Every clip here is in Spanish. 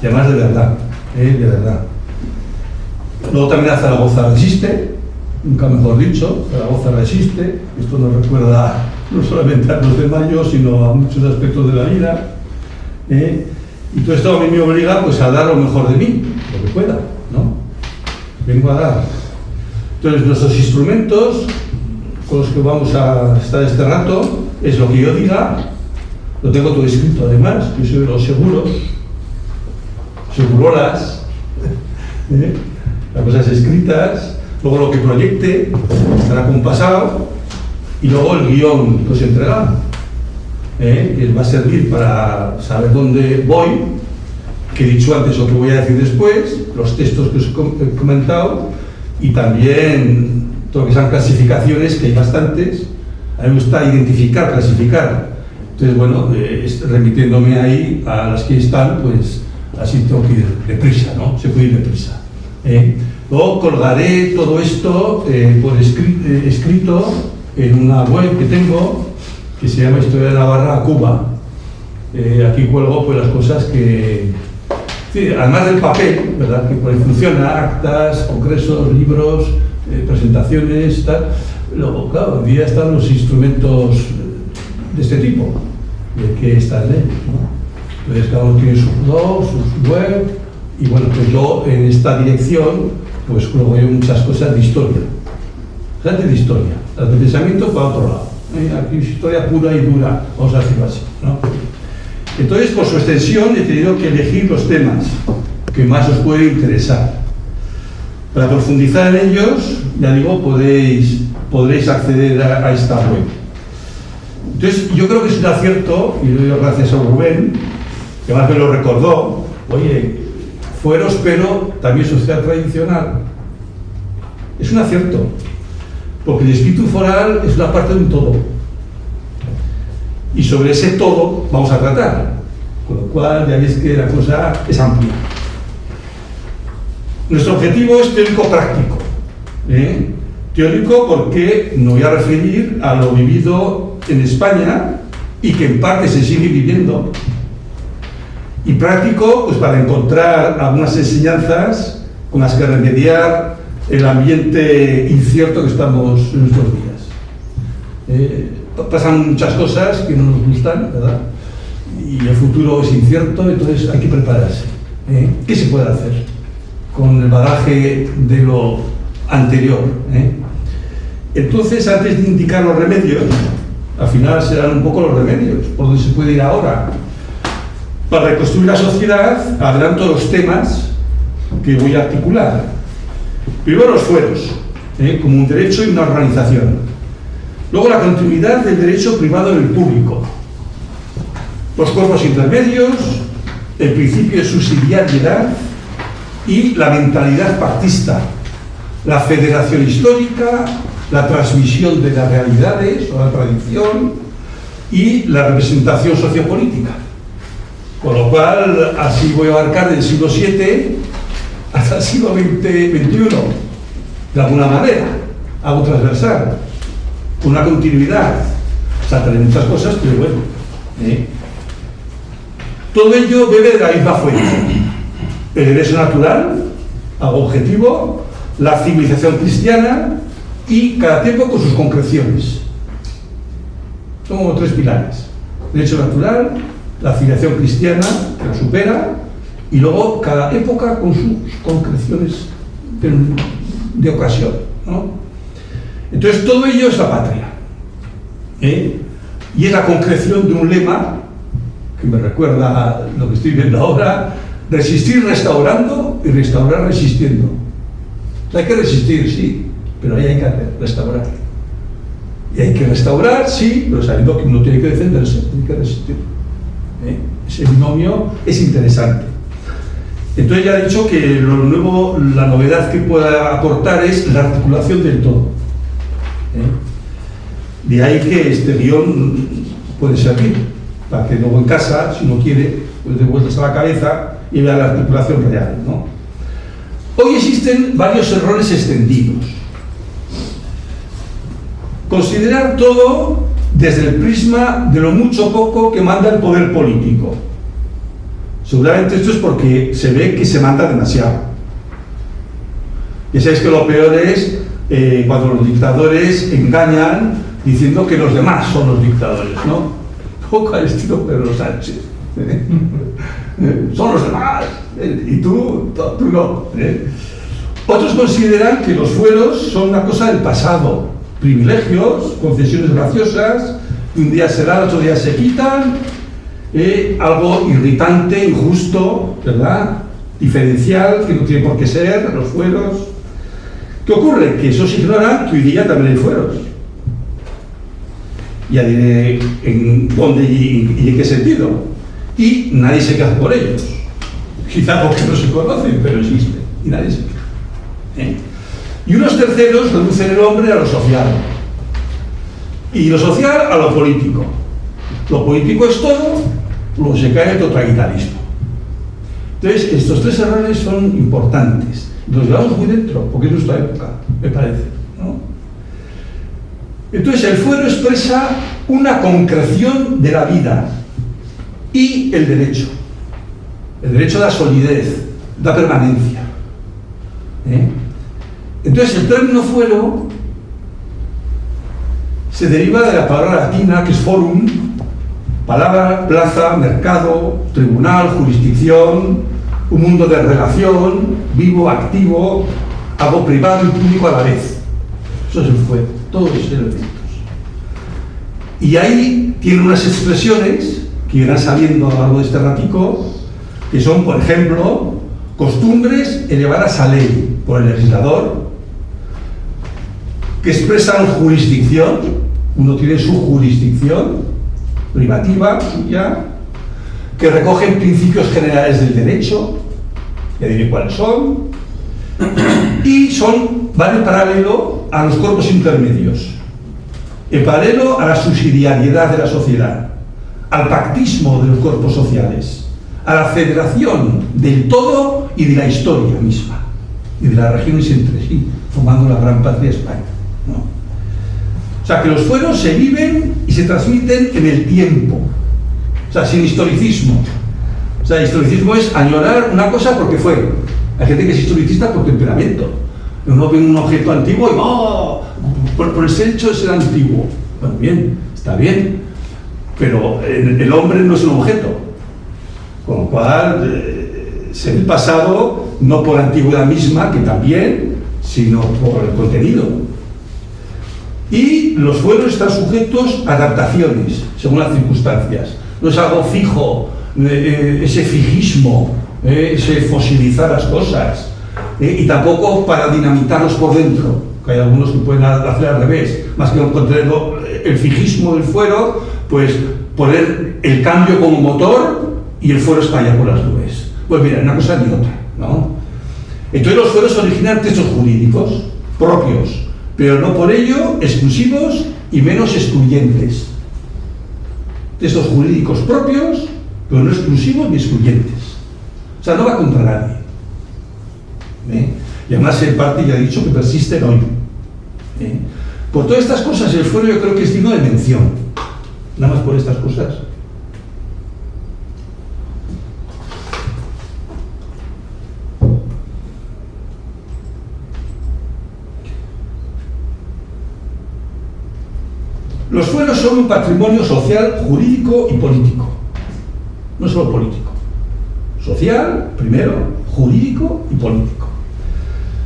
y además de verdad, de verdad. Luego también a Zaragoza resiste, nunca mejor dicho, Zaragoza resiste. Esto nos recuerda no solamente a los de Mayo, sino a muchos aspectos de la vida. Y todo esto a mí me obliga pues, a dar lo mejor de mí, lo que pueda, ¿no? Vengo a dar. Entonces, nuestros instrumentos con los que vamos a estar este rato es lo que yo diga, lo tengo todo escrito además, yo soy de los seguros, segurolas, las cosas escritas, luego lo que proyecte estará compasado y luego el guión que os he entregado, que va a servir para saber dónde voy, que he dicho antes o que voy a decir después, los textos que os he comentado y también todo lo que sean clasificaciones, que hay bastantes. A mí me gusta identificar, clasificar. Entonces, bueno, remitiéndome ahí a las que están, pues así tengo que ir deprisa, ¿no? Se puede ir deprisa. Luego colgaré todo esto por escrito en una web que tengo, que se llama Historia de Navarra a Cuba. Aquí cuelgo pues las cosas que... Sí, además del papel, ¿verdad? Que por ahí funciona, actas, congresos, libros, presentaciones, tal. Luego, claro, hoy día están los instrumentos de este tipo, de que están en ellos, ¿no? Entonces cada uno tiene su blog, su web, y bueno, pues yo en esta dirección, pues luego hay muchas cosas de historia, de historia, las de pensamiento para otro lado. Aquí es historia pura y dura, vamos a decirlo así, ¿no? Entonces, por su extensión, he tenido que elegir los temas que más os pueden interesar. Para profundizar en ellos, ya digo, podréis acceder a esta web. Entonces, yo creo que es un acierto, y le doy gracias a Rubén, que además me lo recordó. Oye, fueros, pero también sociedad tradicional. Es un acierto, porque el espíritu foral es una parte de un todo. Y sobre ese todo vamos a tratar, con lo cual ya veis que la cosa es amplia. Nuestro objetivo es teórico-práctico. Teórico porque me voy a referir a lo vivido en España y que en parte se sigue viviendo. Y práctico, pues para encontrar algunas enseñanzas con las que remediar el ambiente incierto que estamos en estos días. Pasan muchas cosas que no nos gustan, ¿verdad? Y el futuro es incierto, entonces hay que prepararse. ¿Qué se puede hacer con el bagaje de lo anterior? Entonces, antes de indicar los remedios, al final serán un poco los remedios, por donde se puede ir ahora. Para reconstruir la sociedad, adelanto los temas que voy a articular. Primero los fueros, como un derecho y una organización. Luego la continuidad del derecho privado en el público. Los cuerpos intermedios, el principio de subsidiariedad y la mentalidad pactista. La federación histórica, la transmisión de las realidades o la tradición y la representación sociopolítica. Con lo cual, así voy a abarcar del siglo VII hasta el siglo XXI, de alguna manera, algo transversal, con una continuidad. Saltaré muchas cosas, pero bueno. Todo ello bebe de la misma fuente. El derecho natural, algo objetivo, la civilización cristiana y cada tiempo con sus concreciones. Son como tres pilares. Derecho natural, la civilización cristiana, que lo supera, y luego cada época con sus concreciones de ocasión, ¿no? Entonces todo ello es la patria, y es la concreción de un lema que me recuerda a lo que estoy viendo ahora: resistir restaurando y restaurar resistiendo. O sea, hay que resistir, sí, pero ahí hay que restaurar. Y hay que restaurar, sí, pero sabiendo que uno tiene que defenderse, tiene que resistir. Ese binomio es interesante. Entonces ya he dicho que lo nuevo, la novedad que pueda aportar es la articulación del todo. De ahí que este guión puede servir para que luego en casa, si uno quiere, pues de vueltas a la cabeza y vea la articulación real, ¿no? Hoy existen varios errores extendidos. Considerar todo desde el prisma de lo mucho o poco que manda el poder político. Seguramente esto es porque se ve que se manda demasiado. Ya sabéis que lo peor es cuando los dictadores engañan diciendo que los demás son los dictadores, ¿no? Un poco al estilo Pedro Sánchez. Son los demás, y tú no. Otros consideran que los fueros son una cosa del pasado, privilegios, concesiones graciosas, que un día se dan, otro día se quitan, algo irritante, injusto, ¿verdad? Diferencial, que no tiene por qué ser, los fueros. ¿Qué ocurre? Que esos ignoran que hoy día también hay fueros. Ya diré en dónde y en qué sentido. Y nadie se queja por ellos. Quizá porque no se conocen, pero existen. Y nadie se queja. Y unos terceros reducen el hombre a lo social. Y lo social a lo político. Lo político es todo, luego se cae el totalitarismo. Entonces, estos tres errores son importantes. Nos llevamos muy dentro, porque es nuestra época, me parece, ¿no? Entonces, el fuero expresa una concreción de la vida y el derecho. El derecho da solidez, da permanencia. Entonces, el término fuero se deriva de la palabra latina que es forum, palabra, plaza, mercado, tribunal, jurisdicción, un mundo de relación, vivo, activo, algo privado y público a la vez. Eso es el fuero, todos esos elementos. Y ahí tiene unas expresiones que irán saliendo a lo largo de este ratico, que son, por ejemplo, costumbres elevadas a ley por el legislador, que expresan jurisdicción, uno tiene su jurisdicción privativa suya, que recogen principios generales del derecho, ya diré cuáles son, y van en paralelo a los cuerpos intermedios, en paralelo a la subsidiariedad de la sociedad, al pactismo de los cuerpos sociales, a la federación del todo y de la historia misma, y de las regiones entre sí, formando la gran patria España, ¿no? O sea, que los fueros se viven y se transmiten en el tiempo, o sea, sin historicismo. O sea, el historicismo es añorar una cosa porque fue. Hay gente que es historicista por temperamento. Uno ve un objeto antiguo y ¡oh! Por el hecho de ser antiguo. Bueno, bien, está bien, pero el hombre no es un objeto. Con lo cual, se ve el pasado no por la antigüedad misma, que también, sino por el contenido. Y los fueros están sujetos a adaptaciones, según las circunstancias. No es algo fijo, ese fijismo, ese fosilizar las cosas, y tampoco para dinamitarlos por dentro, que hay algunos que pueden hacer al revés, más que el fijismo del fuero, pues poner el cambio como motor y el fuero estalla por las nubes. Pues mira, una cosa ni otra, ¿no? Entonces los fueros originan textos jurídicos propios, pero no por ello exclusivos y menos excluyentes. Textos jurídicos propios, pero no exclusivos ni excluyentes. O sea, no va contra nadie. Y además en parte ya he dicho que persisten hoy. Por todas estas cosas el fuero yo creo que es digno de mención. Nada más por estas cosas. Los fueros son un patrimonio social, jurídico y político. No solo político. Social, primero, jurídico y político.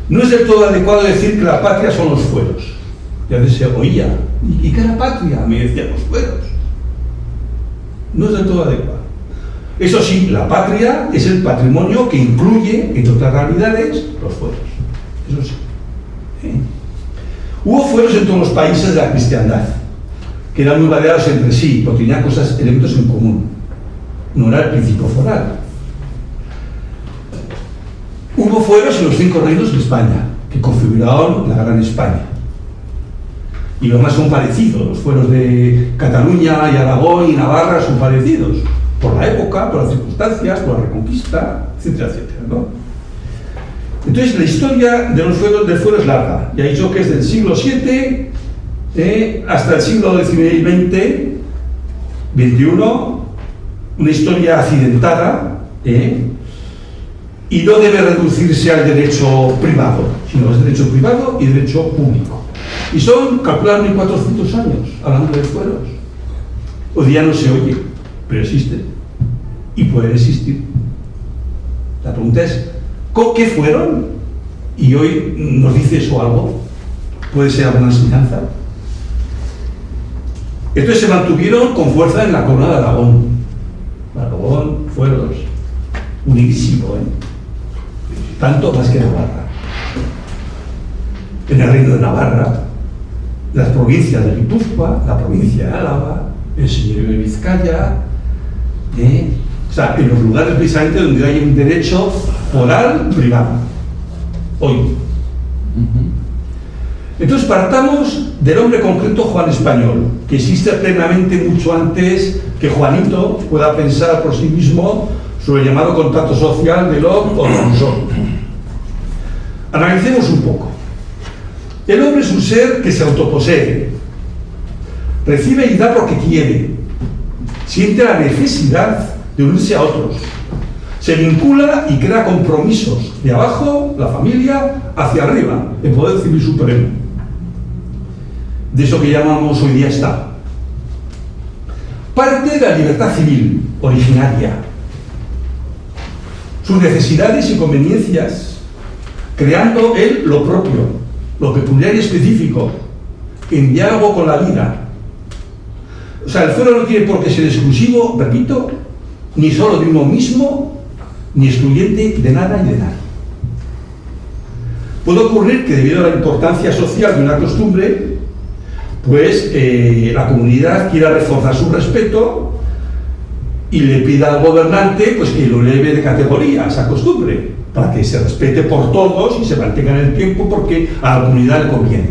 No es del todo adecuado decir que la patria son los fueros. Y a veces se oía, ¿y qué es la patria? Me decían los fueros. No es del todo adecuado. Eso sí, la patria es el patrimonio que incluye, entre otras realidades, los fueros. Eso sí. Hubo fueros en todos los países de la cristiandad, que eran muy variados entre sí, porque tenían elementos en común. No era el principio foral. Hubo fueros en los 5 reinos de España, que configuraron la Gran España. Y los demás son parecidos. Los fueros de Cataluña y Aragón y Navarra son parecidos, por la época, por las circunstancias, por la reconquista, etcétera, etcétera, ¿no? Entonces, la historia de los fueros, del fuero es larga. Ya he dicho que es del siglo VII hasta el siglo XIX y XXI, una historia accidentada, Y no debe reducirse al derecho privado, sino es derecho privado y derecho público. Y son, calcular 1400 años hablando de fueros. Hoy día no se oye, pero existe y puede existir. La pregunta es, ¿qué fueron? Y hoy nos dice eso algo. ¿Puede ser alguna enseñanza? Entonces se mantuvieron con fuerza en la corona de Aragón. Aragón, fueros, unidísimo, tanto más que Navarra. En el reino de Navarra, las provincias de Guipúzcoa, la provincia de Álava, el señorío de Vizcaya, o sea, en los lugares precisamente donde hay un derecho foral privado. Hoy. Entonces partamos del hombre concreto Juan Español, que existe plenamente mucho antes que Juanito pueda pensar por sí mismo sobre el llamado contrato social de Locke o Rousseau. Analicemos un poco. El hombre es un ser que se autoposee, recibe y da porque quiere, siente la necesidad de unirse a otros, se vincula y crea compromisos de abajo, la familia, hacia arriba, el poder civil supremo, de eso que llamamos hoy día Estado. Parte de la libertad civil originaria, sus necesidades y conveniencias, creando él lo propio, lo peculiar y específico, en diálogo con la vida. O sea, el fuero no tiene por qué ser exclusivo, repito, ni solo de uno mismo, ni excluyente de nada y de nadie. Puede ocurrir que debido a la importancia social de una costumbre, pues la comunidad quiera reforzar su respeto y le pida al gobernante pues que lo eleve de categoría, esa costumbre, para que se respete por todos y se mantenga en el tiempo porque a la comunidad le conviene.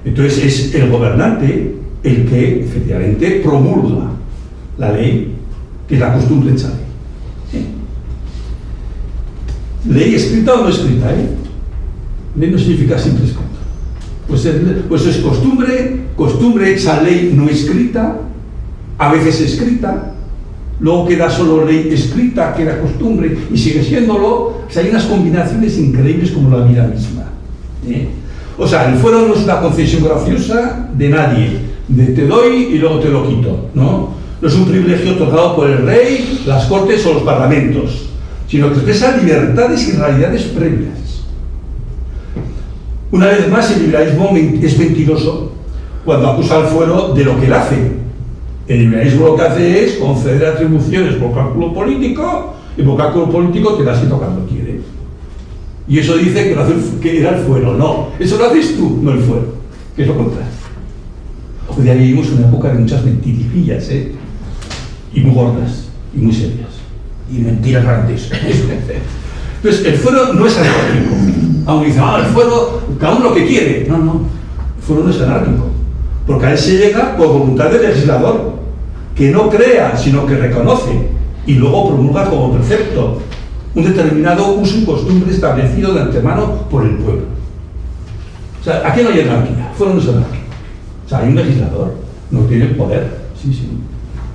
Entonces es el gobernante el que efectivamente promulga la ley, que es la costumbre hecha ley. ¿Sí? Ley escrita o no escrita, Ley no significa siempre escrita. Pues es costumbre hecha ley no escrita, a veces escrita, luego queda solo ley escrita, queda costumbre y sigue siéndolo. O sea, hay unas combinaciones increíbles como la vida misma. O sea, el fuero no es una concesión graciosa de nadie, de te doy y luego te lo quito, ¿no? No es un privilegio otorgado por el rey, las cortes o los parlamentos, sino que expresa libertades y realidades previas. Una vez más, el liberalismo es mentiroso cuando acusa al fuero de lo que él hace. El liberalismo lo que hace es conceder atribuciones por cálculo político, y por cálculo político te las quita cuando quiere. Y eso dice que era el fuero. No, eso lo haces tú, no el fuero, que es lo contrario. Hoy día vivimos una época de muchas mentirijillas, y muy gordas, y muy serias. Y mentiras grandes. Entonces, el fuero no es anárquico. Aunque dicen, el fuero, cada uno lo que quiere. No, el fuero no es anárquico. Porque a él se llega por voluntad del legislador, que no crea, sino que reconoce, y luego promulga como precepto un determinado uso y costumbre establecido de antemano por el pueblo. O sea, aquí no hay anarquía, fuero no es anárquico. O sea, hay un legislador, no tiene poder. Sí.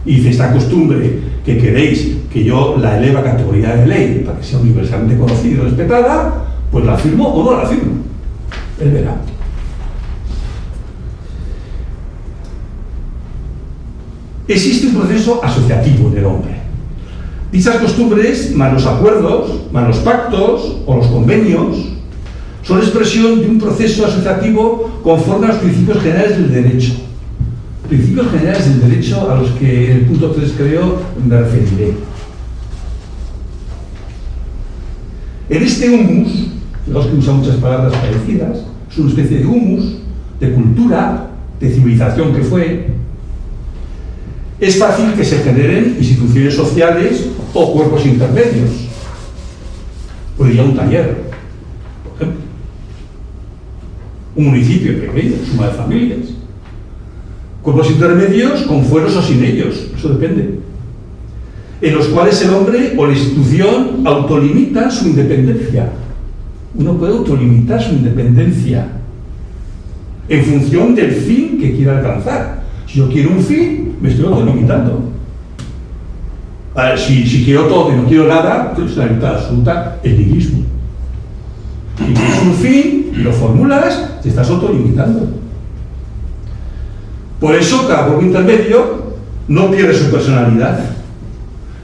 Y dice, esta costumbre que queréis que yo la eleve a categoría de ley para que sea universalmente conocida y respetada, pues la firmo o no la firmo. Él verá. Existe un proceso asociativo en el hombre. Dichas costumbres, más los acuerdos, más los pactos o los convenios, son expresión de un proceso asociativo conforme a los principios generales del derecho. Principios generales del derecho a los que en el punto 3 creo me referiré. En este humus, fijaos que usa muchas palabras parecidas, es una especie de humus, de cultura, de civilización que fue. Es fácil que se generen instituciones sociales o cuerpos intermedios. Podría un taller, por ejemplo. Un municipio pequeño, suma de familias. Cuerpos intermedios con fueros o sin ellos, eso depende. En los cuales el hombre o la institución autolimita su independencia. Uno puede autolimitar su independencia en función del fin que quiera alcanzar. Si yo quiero un fin, me estoy autolimitando. O sea, aquí no hay anarquía, fuero no es anárquico. O sea, hay un legislador, no tiene poder. Sí. Y dice, esta costumbre que queréis que yo la eleve a categoría de ley para que sea universalmente conocida y respetada, pues la firmo o no la firmo. Él verá. A ver, si quiero todo y no quiero nada, pues la libertad absoluta es nihilismo. Si tienes un fin y lo formulas, te estás autolimitando. Por eso, cada cuerpo intermedio no pierde su personalidad.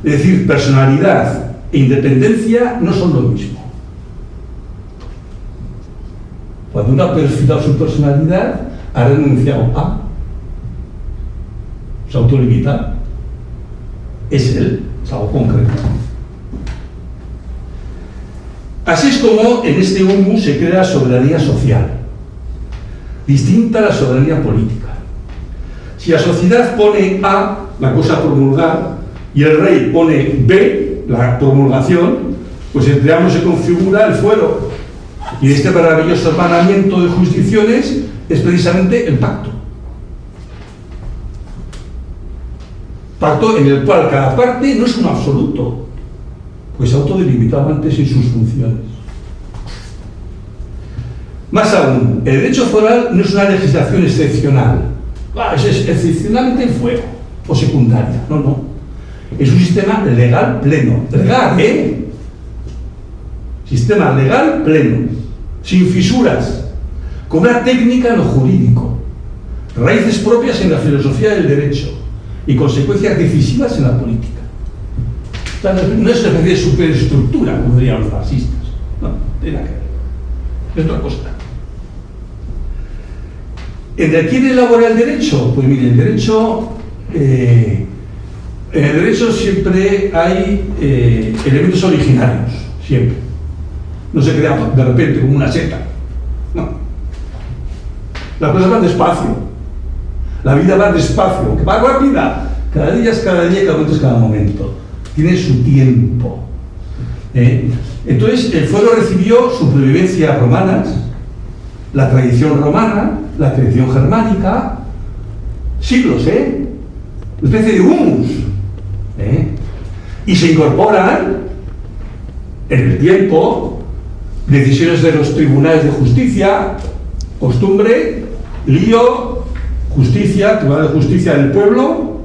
Es decir, personalidad e independencia no son lo mismo. Cuando uno ha perfilado su personalidad, ha renunciado a, se autolimita, es él, es algo concreto. Así es como en este humus se crea soberanía social, distinta a la soberanía política. Si la sociedad pone A, la cosa a promulgar, y el rey pone B, la promulgación, pues entre ambos se configura el fuero. Y este maravilloso hermanamiento de jurisdicciones es precisamente el pacto. Pacto en el cual cada parte no es un absoluto, pues autodelimitado antes en sus funciones. Más aún, el derecho foral no es una legislación excepcional. Es excepcionalmente el fuero o secundaria. No, no. Es un sistema legal pleno. Legal, Sistema legal pleno. Sin fisuras. Con una técnica en lo jurídico. Raíces propias en la filosofía del derecho. Y consecuencias decisivas en la política. O sea, no es una especie de superestructura, como dirían los marxistas. No, tiene nada que ver. Es otra cosa. ¿De quién elabora el derecho? Pues mire, en el derecho siempre hay elementos originarios, siempre. No se crea de repente como una seta. No. Las cosas van despacio. La vida va despacio, aunque va rápida. Cada día es cada día, cada momento es cada momento. Tiene su tiempo. Entonces, el fuero recibió supervivencias romanas, la tradición romana, la tradición germánica, siglos, una especie de humus, y se incorporan en el tiempo decisiones de los tribunales de justicia, costumbre, lío, justicia, tribunal de justicia del pueblo,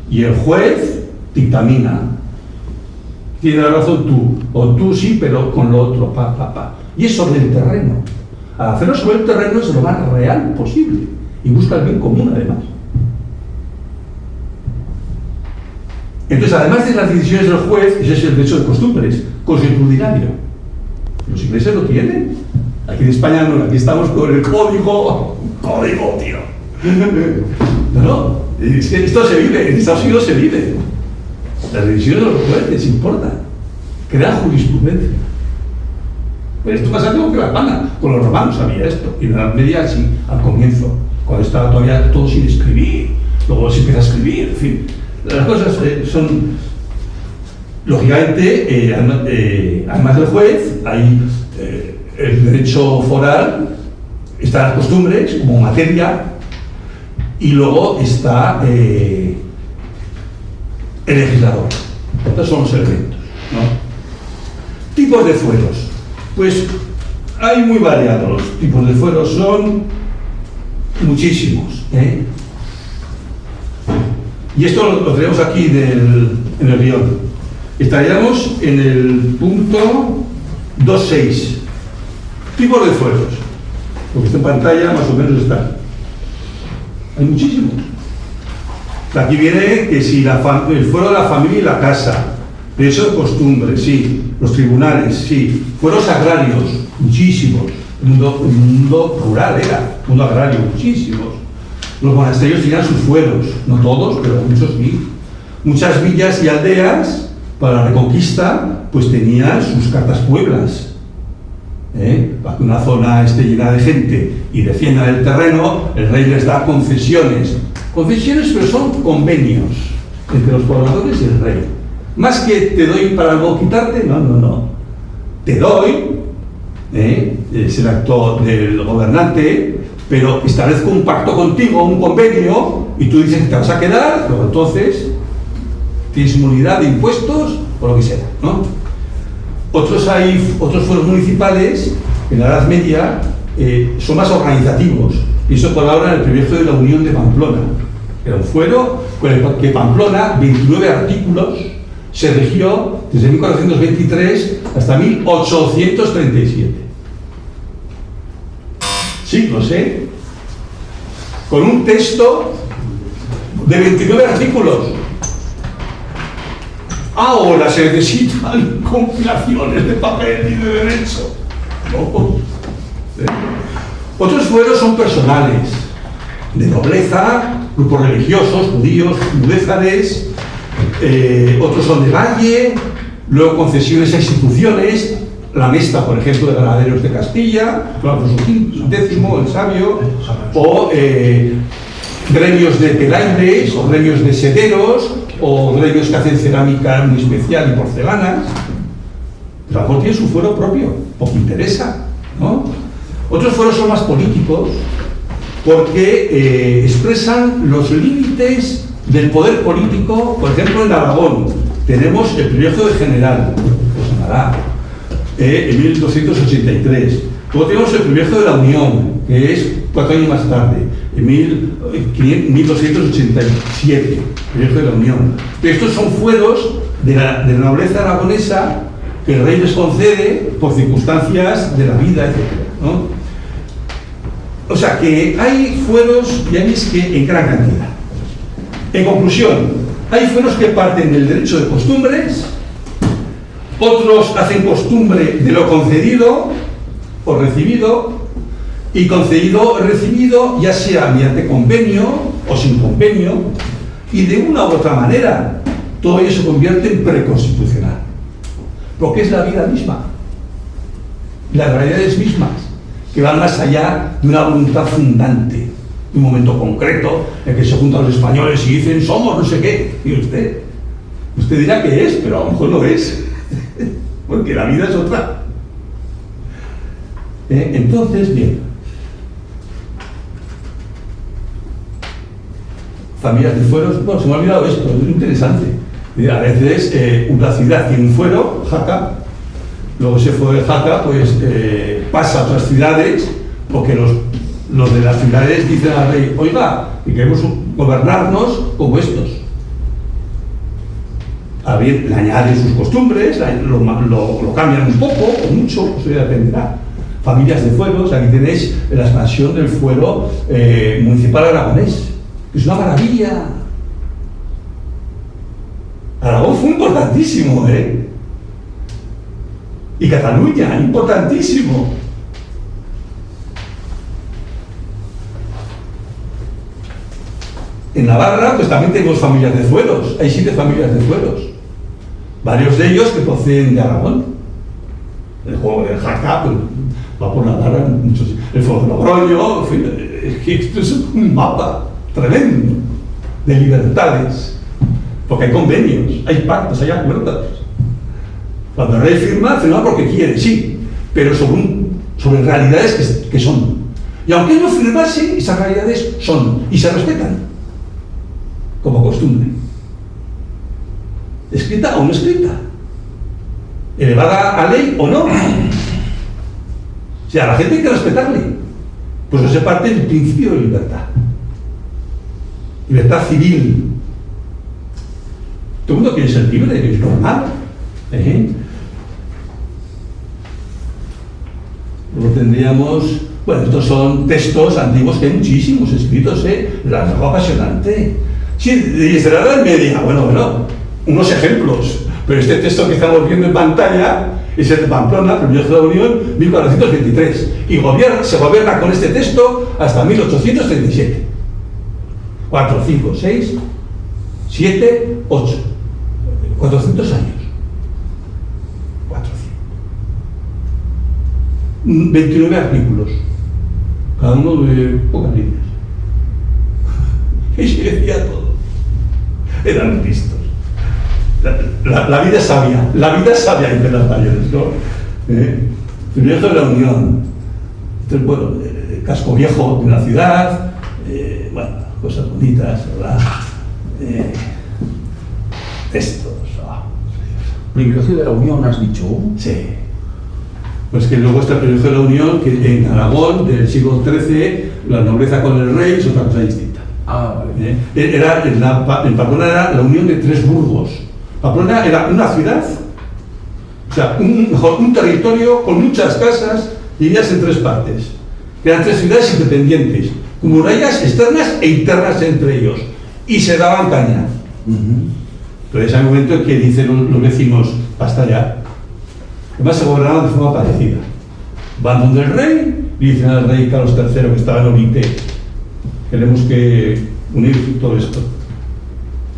y el juez dictamina. Tiene la razón tú, o tú sí, pero con lo otro, y es sobre el terreno. Al hacerlo sobre el terreno es lo más real posible y busca el bien común, además. Entonces, además de las decisiones del juez, ese es el derecho de costumbres, consuetudinario. Los ingleses lo tienen. Aquí en España no, aquí estamos con el código, tío. No, es que esto se vive, en Estados Unidos se vive. Las decisiones de los jueces importan, crean jurisprudencia. Pero esto pasa algo que la pana. Con los romanos había esto, y en la Edad Media sí, al comienzo, cuando estaba todavía todo sin escribir, luego se empieza a escribir, en fin. Las cosas son, lógicamente, además del juez, hay el derecho foral, están las costumbres como materia, y luego está el legislador. Estos son los elementos, ¿no? Tipos de fueros. Pues hay muy variados los tipos de fueros, son muchísimos. Y esto lo tenemos aquí en el guión. Estaríamos en el punto 2.6. Tipos de fueros. Lo que está en pantalla más o menos está. Hay muchísimos. Aquí viene que si el fuero de la familia y la casa, derecho de costumbre, sí. Los tribunales, sí. Fueros agrarios, muchísimos. El mundo rural era, mundo agrario, muchísimos. Los monasterios tenían sus fueros, no todos, pero muchos sí. Muchas villas y aldeas, para la reconquista, pues tenían sus cartas pueblas. Para que una zona esté llena de gente y defienda el terreno, el rey les da concesiones. Concesiones, pero son convenios entre los pobladores y el rey. Más que te doy para luego quitarte, no. Te doy, es el acto del gobernante, pero establezco un pacto contigo, un convenio, y tú dices que te vas a quedar, pero entonces tienes inmunidad de impuestos o lo que sea, ¿no? Otros fueros municipales, en la Edad Media, son más organizativos. Y eso por ahora en el privilegio de la Unión de Pamplona. Era un fuero con el que Pamplona, 29 artículos, se rigió desde 1423 hasta 1837. Siglos, ¿eh? Con un texto de 29 artículos. Ahora se necesitan compilaciones de papel y de derecho. ¿No? Otros fueros son personales, de nobleza, grupos religiosos, judíos, mudéjares, otros son de valle, luego concesiones a instituciones, la Mesta, por ejemplo, de Ganaderos de Castilla, Alfonso X, el Sabio, o gremios de telaires, o gremios de seteros, o gremios que hacen cerámica muy especial y porcelanas. Pero a lo mejor tiene su fuero propio, porque interesa, ¿no? Otros fueros son más políticos, porque expresan los límites del poder político. Por ejemplo, en Aragón tenemos el privilegio de general, pues sonará, en 1283. Luego tenemos el privilegio de la Unión, que es 4 años más tarde, en 1287, el privilegio de la Unión. Pero estos son fueros de la nobleza aragonesa que el rey les concede por circunstancias de la vida, etc., ¿no? O sea que hay fueros, ya veis, que en gran cantidad. En conclusión, hay fueros que parten del derecho de costumbres, otros hacen costumbre de lo concedido o recibido, y concedido o recibido ya sea mediante convenio o sin convenio, y de una u otra manera todo ello se convierte en preconstitucional, porque es la vida misma, las realidades mismas, que van más allá de una voluntad fundante, de un momento concreto en que se juntan los españoles y dicen somos no sé qué. Y usted dirá que es, pero a lo mejor no es, porque la vida es otra. Entonces, bien, familias de fueros. Bueno, se me ha olvidado esto, es interesante. A veces una ciudad tiene un fuero, Jaca, luego ese fuero de Jaca pues pasa a otras ciudades, porque los de las ciudades dicen al rey, oiga, que queremos gobernarnos como estos. A ver, le añaden sus costumbres, lo cambian un poco o mucho, eso ya dependerá. Familias de fueros, aquí tenéis la expansión del fuero municipal aragonés, que es una maravilla. Aragón fue importantísimo, y Cataluña, importantísimo. En Navarra, pues también tenemos familias de fueros, hay 7 familias de fueros, varios de ellos que proceden de Aragón. El juego del Jaca pues, va por Navarra, el fuego de Logroño, en fin, es que esto es un mapa tremendo de libertades, porque hay convenios, hay pactos, hay acuerdos. Cuando el rey firma porque quiere, sí, pero sobre realidades que son. Y aunque él no firmase, esas realidades son y se respetan, como costumbre. Escrita o no escrita, elevada a ley o no. O sea, a la gente hay que respetarle. Pues eso se parte del principio de libertad. Libertad civil. Todo el mundo quiere ser libre, que es normal. Luego tendríamos, bueno, estos son textos antiguos que hay muchísimos escritos, la algo apasionante. Sí, desde la Edad Media, bueno, unos ejemplos, pero este texto que estamos viendo en pantalla es el de Pamplona, privilegio de la Unión, 1423, y se gobierna con este texto hasta 1837. 4, 5, 6, 7, 8, 400 años. 29 artículos, cada uno de pocas líneas. Y se decía todo. Eran listos. La vida es sabia, entre las mayores, ¿no? Privilegio de la Unión. Entonces, bueno, el casco viejo de una ciudad, bueno, cosas bonitas, ¿verdad? Textos. Privilegio de la Unión, ¿has dicho? Sí. Pues que luego está el privilegio de la Unión, que en Aragón, del siglo XIII, la nobleza con el rey es otra cosa distinta. Ah, vale. En Pamplona era la unión de 3 burgos, Pamplona era una ciudad, o sea, un territorio con muchas casas divididas en 3 partes. Eran 3 ciudades independientes, con murallas externas e internas entre ellos, y se daban caña. Entonces hay un momento en que dicen los vecinos, basta ya. Además se gobernaban de forma parecida. Van donde el rey, y dicen al rey Carlos III, que estaba en Orite, queremos que unir todo esto.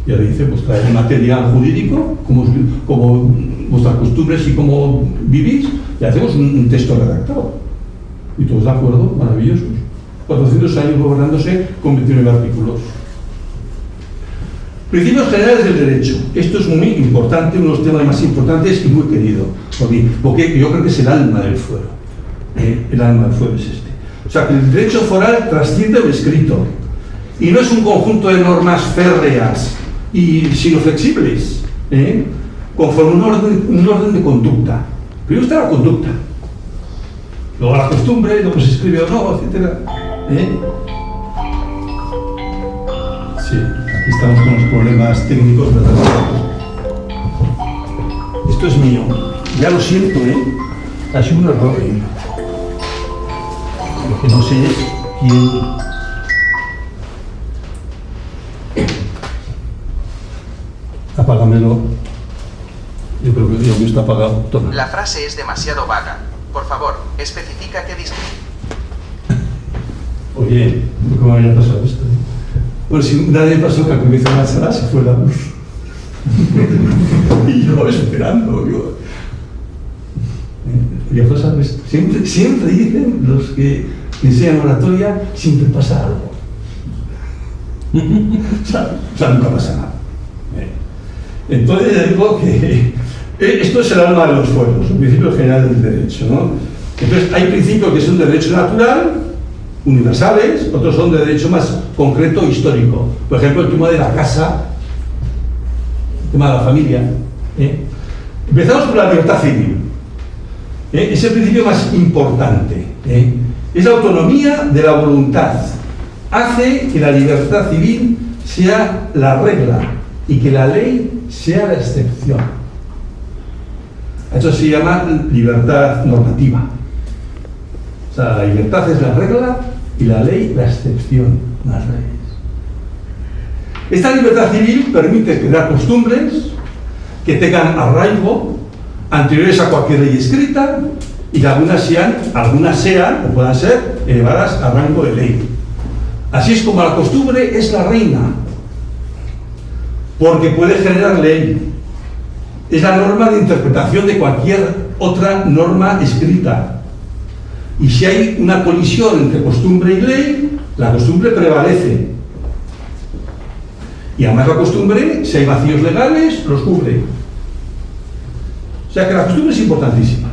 Y él dice, pues trae un material jurídico, como vuestras costumbres y cómo vivís, y hacemos un texto redactado. Y todos de acuerdo, maravillosos. 400 años gobernándose con 29 artículos. Principios generales del derecho. Esto es muy importante, uno de los temas más importantes y muy querido por mí, porque yo creo que es el alma del fuero. El alma del fuero es este. O sea, que el derecho foral trasciende lo escrito. Y no es un conjunto de normas férreas, sino flexibles, conforme un orden de conducta. Primero está la conducta, luego la costumbre, luego se escribe o no, etc. Sí, aquí estamos con los problemas técnicos, ¿verdad? Esto es mío, ya lo siento, ha sido un error. Lo que no sé es quién. Apágamelo. Yo creo que está apagado. Toma. La frase es demasiado vaga. Por favor, especifica qué dice. Oye, ¿cómo había pasado esto? Pues si nadie pasó que comienza una sala, se fue la luz. Y yo esperando. Ya pasado esto. Siempre dicen los que enseñan oratoria, siempre pasa algo. O sea, nunca pasa nada. Entonces digo que esto es el alma de los fueros, el principio general del derecho, ¿no? Entonces hay principios que son de derecho natural, universales, otros son de derecho más concreto, histórico. Por ejemplo, el tema de la casa, el tema de la familia. Empezamos por la libertad civil. Es el principio más importante. Es la autonomía de la voluntad. Hace que la libertad civil sea la regla y que la ley sea la excepción. Eso se llama libertad normativa. O sea, la libertad es la regla y la ley la excepción, las leyes. Esta libertad civil permite crear costumbres que tengan arraigo, anteriores a cualquier ley escrita, y que algunas sean o puedan ser elevadas a rango de ley. Así es como la costumbre es la reina, porque puede generar ley. Es la norma de interpretación de cualquier otra norma escrita. Y si hay una colisión entre costumbre y ley, la costumbre prevalece. Y además la costumbre, si hay vacíos legales, los cubre. O sea que la costumbre es importantísima.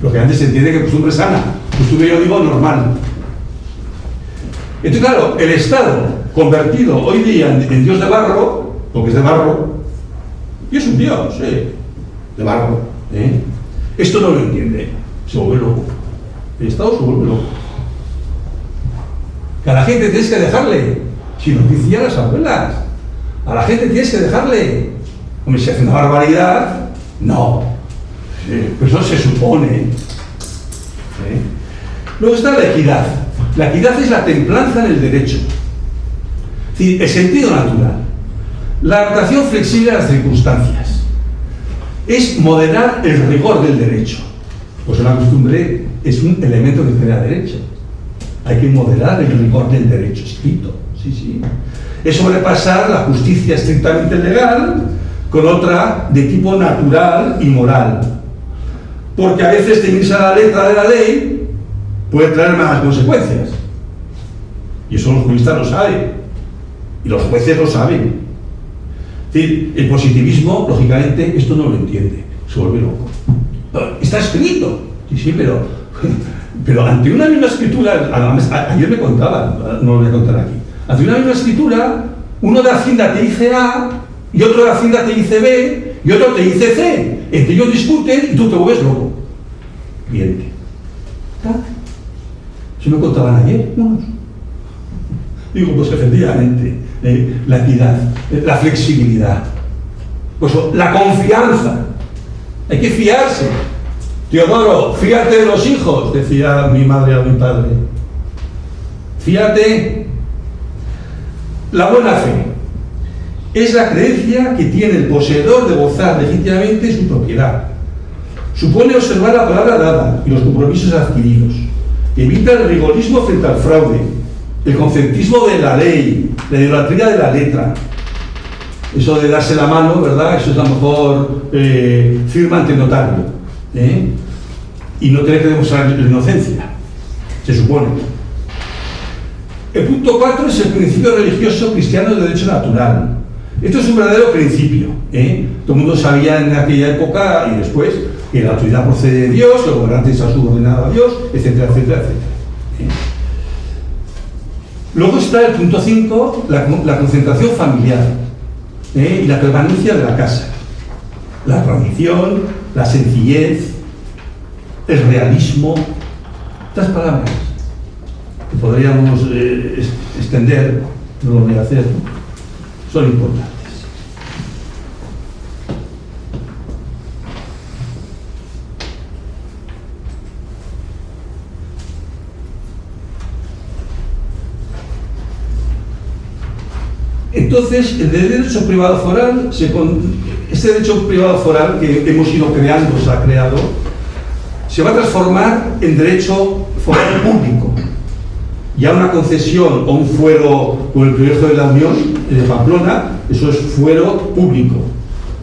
Lo que antes se entiende que costumbre es sana. Costumbre, yo digo, normal. Entonces, claro, el Estado, convertido hoy día en Dios de barro, porque es de barro, y es un Dios, de barro, esto no lo entiende, se vuelve loco. El Estado se vuelve loco. Que a la gente tienes que dejarle, si nos decían las abuelas, a la gente tienes que dejarle. Hombre, si hace una barbaridad, no. Pero eso se supone. Luego está la equidad. La equidad es la templanza en el derecho. Es decir, el sentido natural. La adaptación flexible a las circunstancias. Es moderar el rigor del derecho. Pues la costumbre es un elemento que crea derecho. Hay que moderar el rigor del derecho escrito. Sí. Es sobrepasar la justicia estrictamente legal con otra de tipo natural y moral. Porque a veces tenerse a la letra de la ley puede traer malas consecuencias. Y eso los juristas lo saben. Y los jueces lo saben. Es decir, el positivismo, lógicamente, esto no lo entiende. Se vuelve loco. Está escrito. Sí, pero ante una misma escritura, ayer me contaban, no lo voy a contar aquí. Ante una misma escritura, uno de Hacienda te dice A, y otro de Hacienda te dice B, y otro te dice C. Entre ellos discuten y tú te vuelves loco. Cliente. Eso me contaban ayer unos. Digo, pues efectivamente, la equidad, la flexibilidad. Pues la confianza. Hay que fiarse. Teodoro, fíjate de los hijos, decía mi madre a mi padre. Fíjate. La buena fe es la creencia que tiene el poseedor de gozar legítimamente su propiedad. Supone observar la palabra dada y los compromisos adquiridos. Evita el rigorismo frente al fraude, el conceptismo de la ley, la idolatría de la letra. Eso de darse la mano, ¿verdad? Eso es la mejor firma ante notario. Y no tener que demostrar la inocencia, se supone. El punto 4 es el principio religioso cristiano de derecho natural. Esto es un verdadero principio. Todo el mundo sabía en aquella época y después que la autoridad procede de Dios, que el gobernante está subordinado a Dios, etcétera, etcétera, etcétera. Luego está el punto 5, la concentración familiar y la permanencia de la casa. La tradición, la sencillez, el realismo, estas palabras que podríamos extender, no lo voy a hacer, son importantes. Entonces, el derecho privado foral, este derecho privado foral que hemos ido creando, se ha creado, se va a transformar en derecho foral público. Ya una concesión o un fuero con el privilegio de la Unión de Pamplona, eso es fuero público.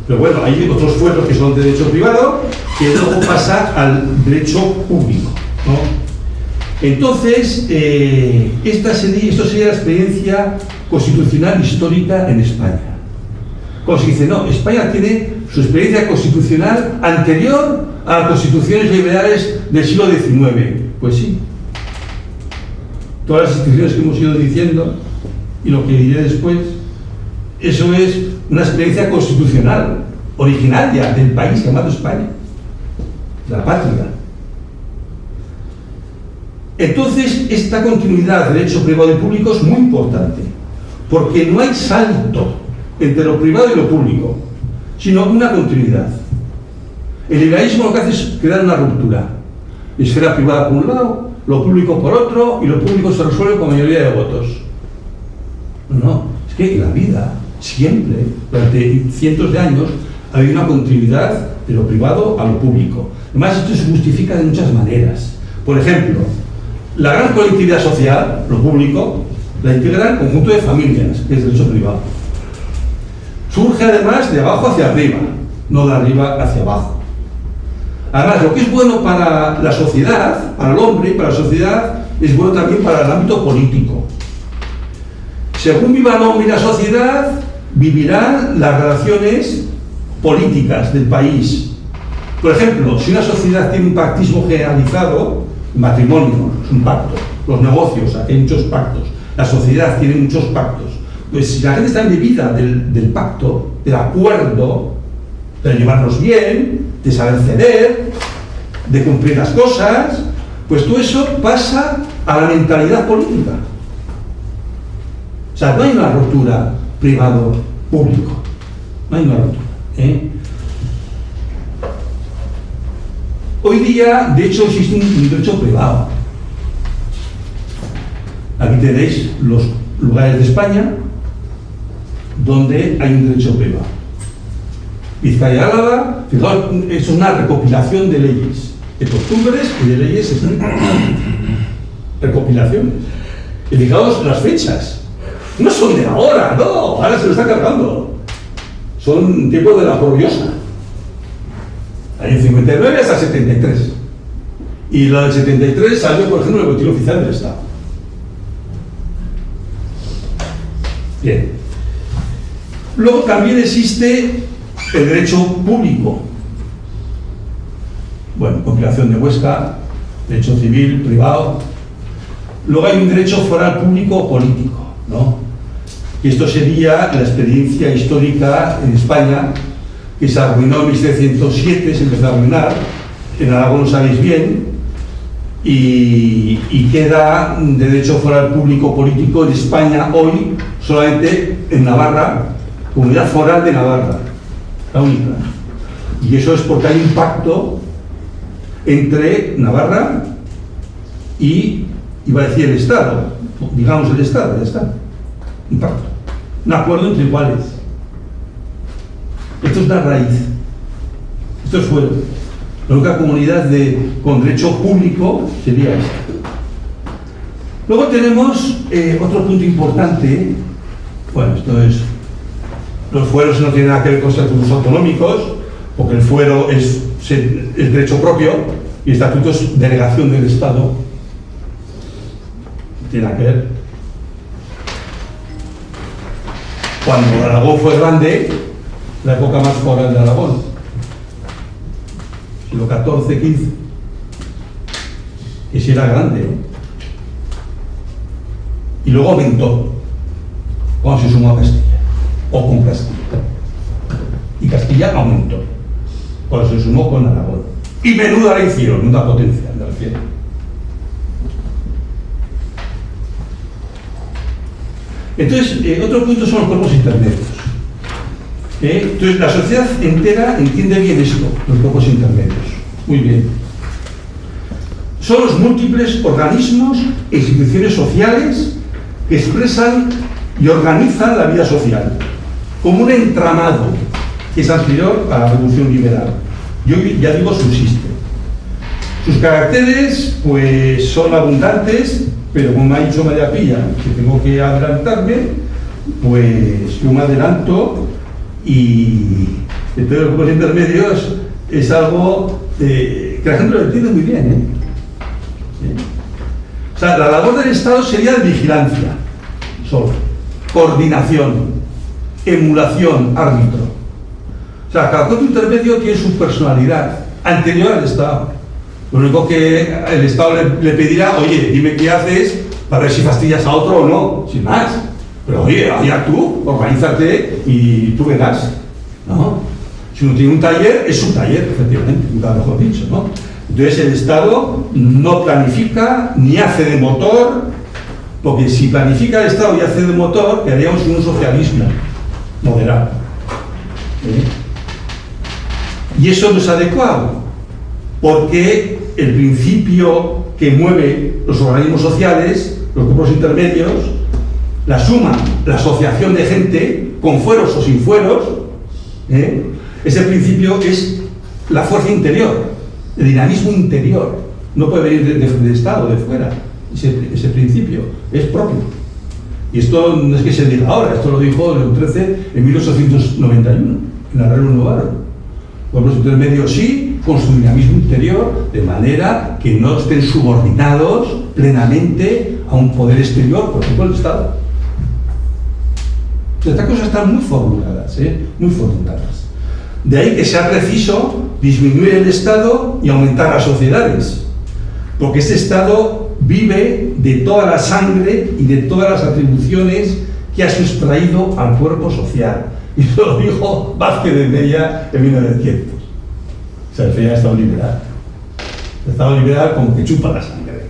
Pero bueno, hay otros fueros que son de derecho privado, que luego pasa al derecho público, ¿no? Entonces, esto sería la experiencia constitucional histórica en España. Cuando se dice, no, España tiene su experiencia constitucional anterior a las constituciones liberales del siglo XIX. Pues sí. Todas las instituciones que hemos ido diciendo, y lo que diré después, eso es una experiencia constitucional, originaria del país llamado España, la patria. Entonces, esta continuidad de derecho privado y público es muy importante, porque no hay salto entre lo privado y lo público, sino una continuidad. El liberalismo lo que hace es crear una ruptura. Esfera privada por un lado, lo público por otro, y lo público se resuelve con mayoría de votos. No, es que en la vida, siempre, durante cientos de años, ha habido una continuidad de lo privado a lo público. Además, esto se justifica de muchas maneras. Por ejemplo, la gran colectividad social, lo público, la integra el conjunto de familias, que es derecho privado. Surge además de abajo hacia arriba, no de arriba hacia abajo. Además, lo que es bueno para la sociedad, para el hombre y para la sociedad, es bueno también para el ámbito político. Según viva el hombre y la sociedad, vivirán las relaciones políticas del país. Por ejemplo, si una sociedad tiene un pactismo generalizado, el matrimonio es un pacto, los negocios, aquí hay muchos pactos, la sociedad tiene muchos pactos. Pues si la gente está embebida del pacto, del acuerdo, de llevarnos bien, de saber ceder, de cumplir las cosas, pues todo eso pasa a la mentalidad política. O sea, no hay una ruptura privado-público, no hay una ruptura. Hoy día, de hecho, existe un derecho privado. Aquí tenéis los lugares de España donde hay un derecho privado. Vizcaya y Álava, fijaos, es una recopilación de leyes, de costumbres y de leyes escritas. Recopilaciones. Y fijaos las fechas. No son de ahora, no, ahora se lo está cargando. Son tiempos de la Porriosa. Año 59 hasta 73. Y la del 73 salió, por ejemplo, en el Boletín Oficial del Estado. Bien. Luego también existe el derecho público. Bueno, compilación de Huesca, derecho civil, privado. Luego hay un derecho foral público o político, ¿no? Y esto sería la experiencia histórica en España, que se arruinó en 1707, se empezó a arruinar, en Aragón lo sabéis bien, y queda de derecho foral público político en España hoy solamente en Navarra, Comunidad Foral de Navarra. la única. Y eso es porque hay un pacto entre Navarra y, iba a decir, el Estado, digamos el Estado, ya está. Un pacto, un acuerdo entre iguales. Esto es la raíz. Esto es fuero. La única comunidad con derecho público sería esta. Luego tenemos otro punto importante. Bueno, esto es... Los fueros no tienen nada que ver con estatutos autonómicos, porque el fuero es derecho propio y el estatuto es delegación del Estado. No tiene nada que ver. Cuando Aragón fue grande, la época más foral de Aragón, siglo XIV, XV, y si era grande, ¿eh? Y luego aumentó cuando se sumó a Castilla, o con Castilla, y Castilla aumentó cuando se sumó con Aragón, y menuda la hicieron, menuda potencia la hicieron. Entonces, otro punto son los cuerpos intermedios. Entonces, la sociedad entera entiende bien esto, los cuerpos intermedios. Muy bien. Son los múltiples organismos e instituciones sociales que expresan y organizan la vida social, como un entramado que es anterior a la revolución liberal. Yo ya digo, subsiste. Sus caracteres, pues, son abundantes, pero como me ha dicho María Pía, que tengo que adelantarme, pues yo me adelanto. Y entonces los grupos intermedios es algo que la gente lo entiende muy bien, ¿eh? ¿Sí? O sea, la labor del Estado sería de vigilancia, solo, coordinación, emulación, árbitro. O sea, cada cuerpo intermedio tiene su personalidad anterior al Estado. Lo único que el Estado le pedirá, oye, dime qué haces para ver si fastidias a otro o no, sin más. Pero oye, allá tú, organízate y tú verás, ¿no? Si uno tiene un taller, es su taller, efectivamente, nunca mejor dicho, ¿no? Entonces el Estado no planifica ni hace de motor, porque si planifica el Estado y hace de motor, quedaríamos en un socialismo moderado. Y eso no es adecuado, porque el principio que mueve los organismos sociales, los grupos intermedios, la suma, la asociación de gente, con fueros o sin fueros, ese principio es la fuerza interior, el dinamismo interior. No puede venir del Estado, de fuera. Ese principio es propio. Y esto no es que se diga ahora, esto lo dijo León XIII en 1891, en la Rerum Novarum. Pueblos intermedios sí, con su dinamismo interior, de manera que no estén subordinados plenamente a un poder exterior, por ejemplo el Estado. Estas cosas están muy formuladas, muy formuladas. De ahí que sea preciso disminuir el Estado y aumentar las sociedades, porque este Estado vive de toda la sangre y de todas las atribuciones que ha sustraído al cuerpo social. Y eso lo dijo Vázquez de Mella en 1900. Se refiere al Estado liberal. El Estado liberal como que chupa la sangre,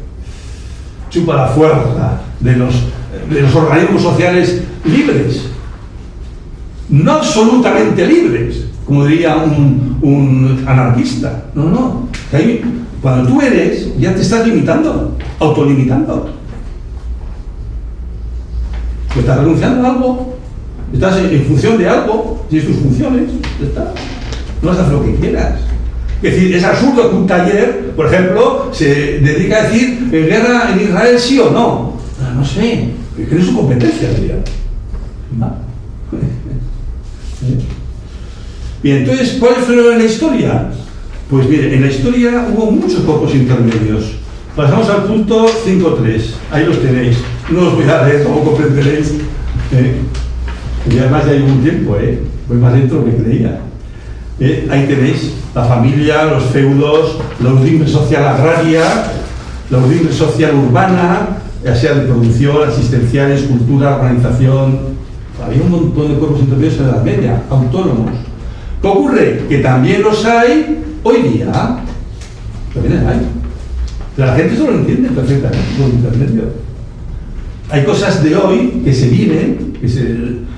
chupa la fuerza de los organismos sociales libres. No absolutamente libres, como diría un anarquista. No, no. Cuando tú eres, ya te estás limitando, autolimitando. Pues estás renunciando a algo, estás en función de algo, tienes tus funciones, ya está. No vas a hacer lo que quieras. Es decir, es absurdo que un taller, por ejemplo, se dedica a decir guerra en Israel sí o no. No sé, es que no es su competencia, diría. Bien, entonces, ¿cuál fue en la historia? Pues mire, en la historia hubo muchos cuerpos intermedios. Pasamos al punto 5.3. Ahí los tenéis. No os voy a leer, como comprenderéis. Y además ya llevo un tiempo, voy más dentro de lo que creía. Ahí tenéis la familia, los feudos, la urdimbre social agraria, la urdimbre social urbana, ya sea de producción, asistenciales, cultura, organización. Había un montón de cuerpos intermedios en la Edad Media, autónomos. ¿Qué ocurre? Que también los hay hoy día. También hay. Pero la gente eso lo entiende perfectamente, los intermedios. Hay cosas de hoy que se viven,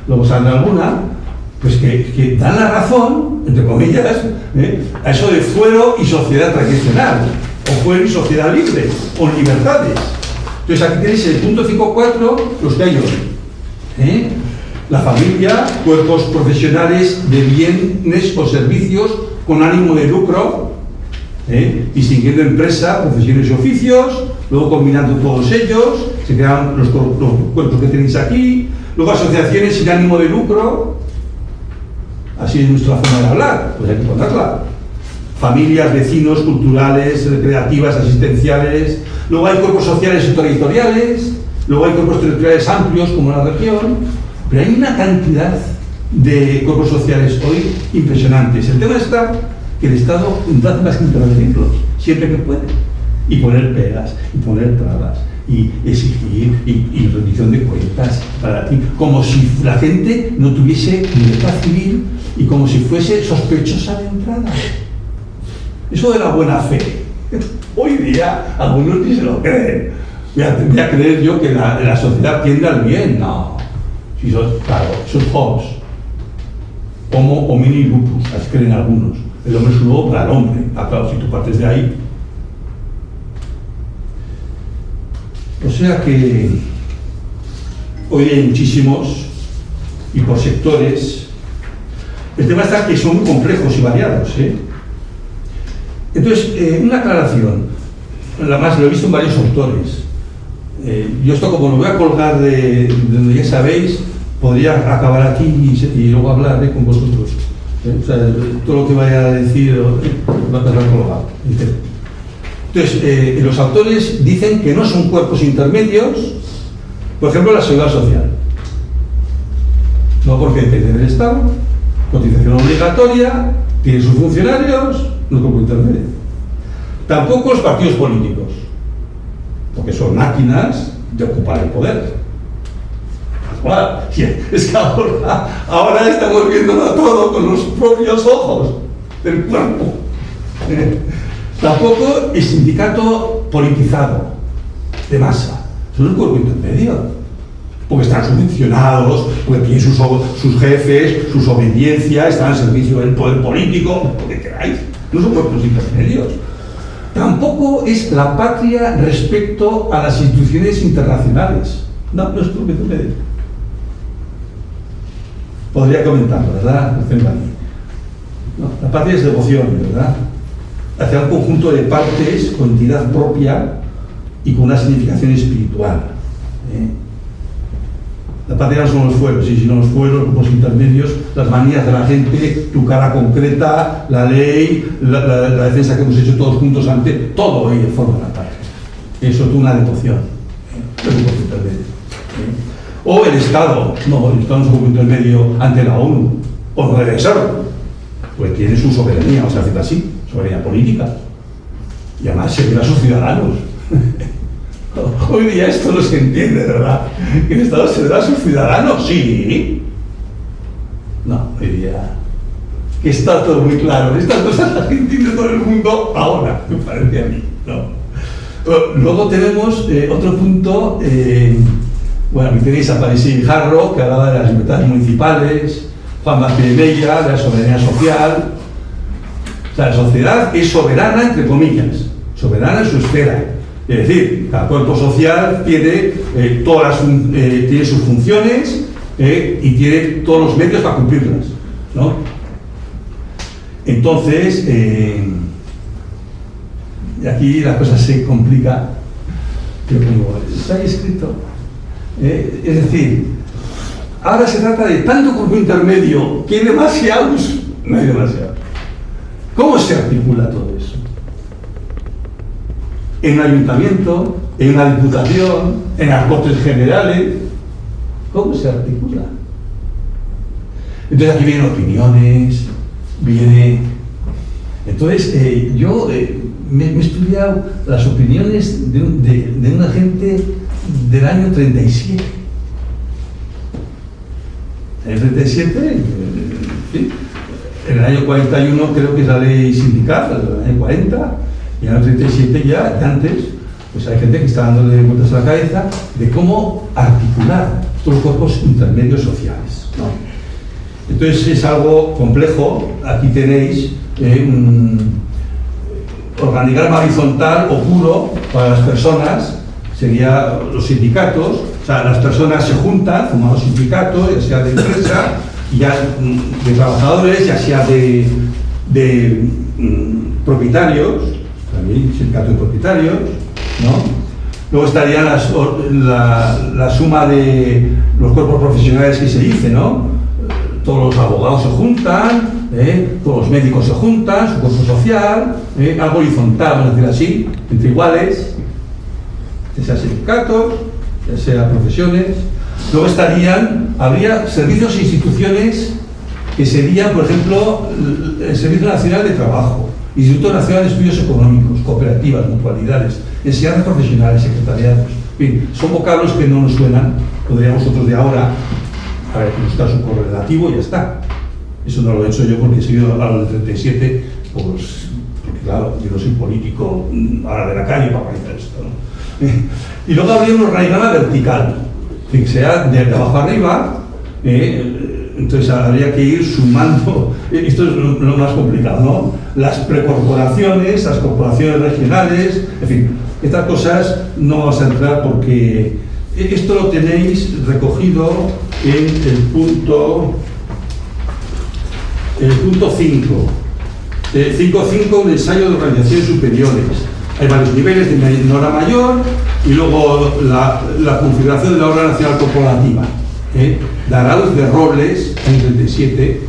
luego saldrá alguna, pues que dan la razón, entre comillas, a eso de fuero y sociedad tradicional, o fuero y sociedad libre, o libertades. Entonces aquí tenéis el punto 5.4, los que hay hoy. La familia, cuerpos profesionales de bienes o servicios con ánimo de lucro, distinguiendo empresa, profesiones y oficios, luego combinando todos ellos, se crean los cuerpos que tenéis aquí, luego asociaciones sin ánimo de lucro, así es nuestra forma de hablar, pues hay que ponerla. Familias, vecinos, culturales, recreativas, asistenciales, luego hay cuerpos sociales y territoriales, luego hay cuerpos territoriales amplios como la región, pero hay una cantidad de cuerpos sociales hoy impresionantes. El tema está que el Estado no hace más que intervenirlos siempre que puede, y poner pegas, y poner trabas, y exigir, y rendición de cuentas para ti, como si la gente no tuviese libertad civil y como si fuese sospechosa de entrada. Eso de la buena fe, hoy día algunos ni se lo creen. Voy a creer yo que la sociedad tiende al bien. No, si son, claro, son hobbes, homo homini lupus, así creen algunos. El hombre es un lobo para el hombre. Claro, si tú partes de ahí. O sea que hoy hay muchísimos, y por sectores. El tema está que son muy complejos y variados, Entonces, una aclaración, además lo he visto en varios autores. Yo esto, como lo voy a colgar de donde ya sabéis, podría acabar aquí y luego hablar con vosotros. O sea, todo lo que vaya a decir va a quedar colgado. Entonces, los autores dicen que no son cuerpos intermedios, por ejemplo, la seguridad social. No, porque depende del Estado, cotización obligatoria, tiene sus funcionarios, no es cuerpo intermedio. Tampoco los partidos políticos, porque son máquinas de ocupar el poder. Bueno, es que ahora estamos viéndolo todo con los propios ojos del cuerpo. Tampoco el sindicato politizado de masa, son un cuerpo intermedio, porque están subvencionados, porque tienen sus jefes, sus obediencias, están al servicio del poder político, lo que queráis, no son cuerpos intermedios. Tampoco es la patria respecto a las instituciones internacionales. No es cuerpo intermedio. Podría comentarlo, ¿verdad? No, la patria es devoción, ¿verdad? Hacia un conjunto de partes con entidad propia y con una significación espiritual. La patria no son los fueros, y si no los fueros, los grupos intermedios, las manías de la gente, tu cara concreta, la ley, la defensa que hemos hecho todos juntos ante todo ello forma la patria. Eso es una devoción. Los grupos intermedios. O el Estado, no, el Estado no es un grupo intermedio ante la ONU, o no debe serlo, pues tiene su soberanía, vamos a decirlo así, soberanía política, y además servirá a sus ciudadanos. Hoy día esto no se entiende, ¿verdad? Que el Estado servirá a sus ciudadanos, sí. No, hoy día que está todo muy claro, estas cosas las entiende todo el mundo ahora, me parece a mí, ¿no? Luego tenemos otro punto. Bueno, aquí tenéis a París y Jarro, que hablaba de las libertades municipales, Juan Vázquez de Bella, de la soberanía social. O sea, la sociedad es soberana, entre comillas, soberana en su esfera. Es decir, cada cuerpo social tiene, tiene sus funciones y tiene todos los medios para cumplirlas, ¿no? Entonces, aquí la cosa se complica, pero como está ahí escrito, es decir, ahora se trata de tanto cuerpo intermedio que hay demasiados, no hay demasiados. ¿Cómo se articula todo eso? En un ayuntamiento, en una diputación, en las Cortes Generales. ¿Cómo se articula? Entonces aquí vienen opiniones, Entonces yo me he estudiado las opiniones de una gente del año 37. En el 37, ¿sí? En el año 41 creo que es la ley sindical, en el año 40, y en el 37 ya, de antes, pues hay gente que está dándole vueltas a la cabeza de cómo articular todos los cuerpos intermedios sociales, ¿no? Entonces es algo complejo. Aquí tenéis un organigrama horizontal o puro para las personas, sería los sindicatos. O sea, las personas se juntan, formando sindicatos, ya sea de empresa, ya de trabajadores, ya sea de propietarios, también sindicatos de propietarios, ¿no? Luego estaría la suma de los cuerpos profesionales que se dice, ¿no? Todos los abogados se juntan, todos los médicos se juntan, su cuerpo social, algo horizontal, vamos a decir así, entre iguales, ya sea sindicatos, ya sea profesiones. Luego habría servicios e instituciones que serían, por ejemplo, el Servicio Nacional de Trabajo, Instituto Nacional de Estudios Económicos, cooperativas, mutualidades, enseñanzas profesionales, secretariatos. En fin, son vocablos que no nos suenan, podríamos nosotros de ahora buscar su correlativo y ya está. Eso no lo he hecho yo porque he seguido hablando del 37, pues, porque claro, yo no soy político ahora de la calle para organizar esto, ¿no? Y luego habría un organigrama vertical, que sea de abajo arriba, entonces habría que ir sumando, esto es lo más complicado, ¿no? Las precorporaciones, las corporaciones regionales, en fin, estas cosas no vamos a entrar porque esto lo tenéis recogido en el punto 5. 5.5, un ensayo de organizaciones superiores. Hay varios niveles de menor a mayor y luego la configuración de la obra nacional corporativa. De Arauz de Robles, año 37.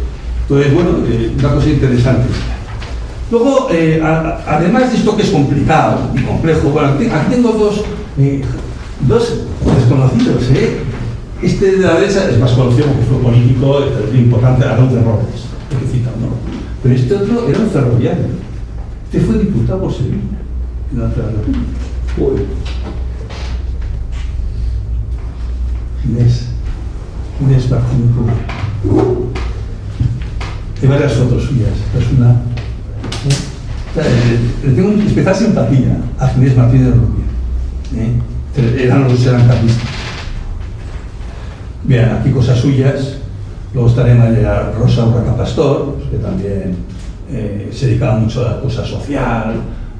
Entonces, bueno, una cosa interesante. Luego, además de esto que es complicado y complejo, bueno, aquí tengo dos desconocidos. Este de la derecha es más conocido porque fue político, es importante, Arauz de Robles, que cita, ¿no? Pero este otro era un ferroviario. Este fue diputado por Sevilla. Inés Martínez Rubio. Hay varias fotos suyas. Es una. Le tengo una especial simpatía a Inés Martínez Rubio. Eran carlistas. Bien, aquí cosas suyas. Luego estaré María Rosa Urraca Pastor, que también se dedicaba mucho a la cosa social,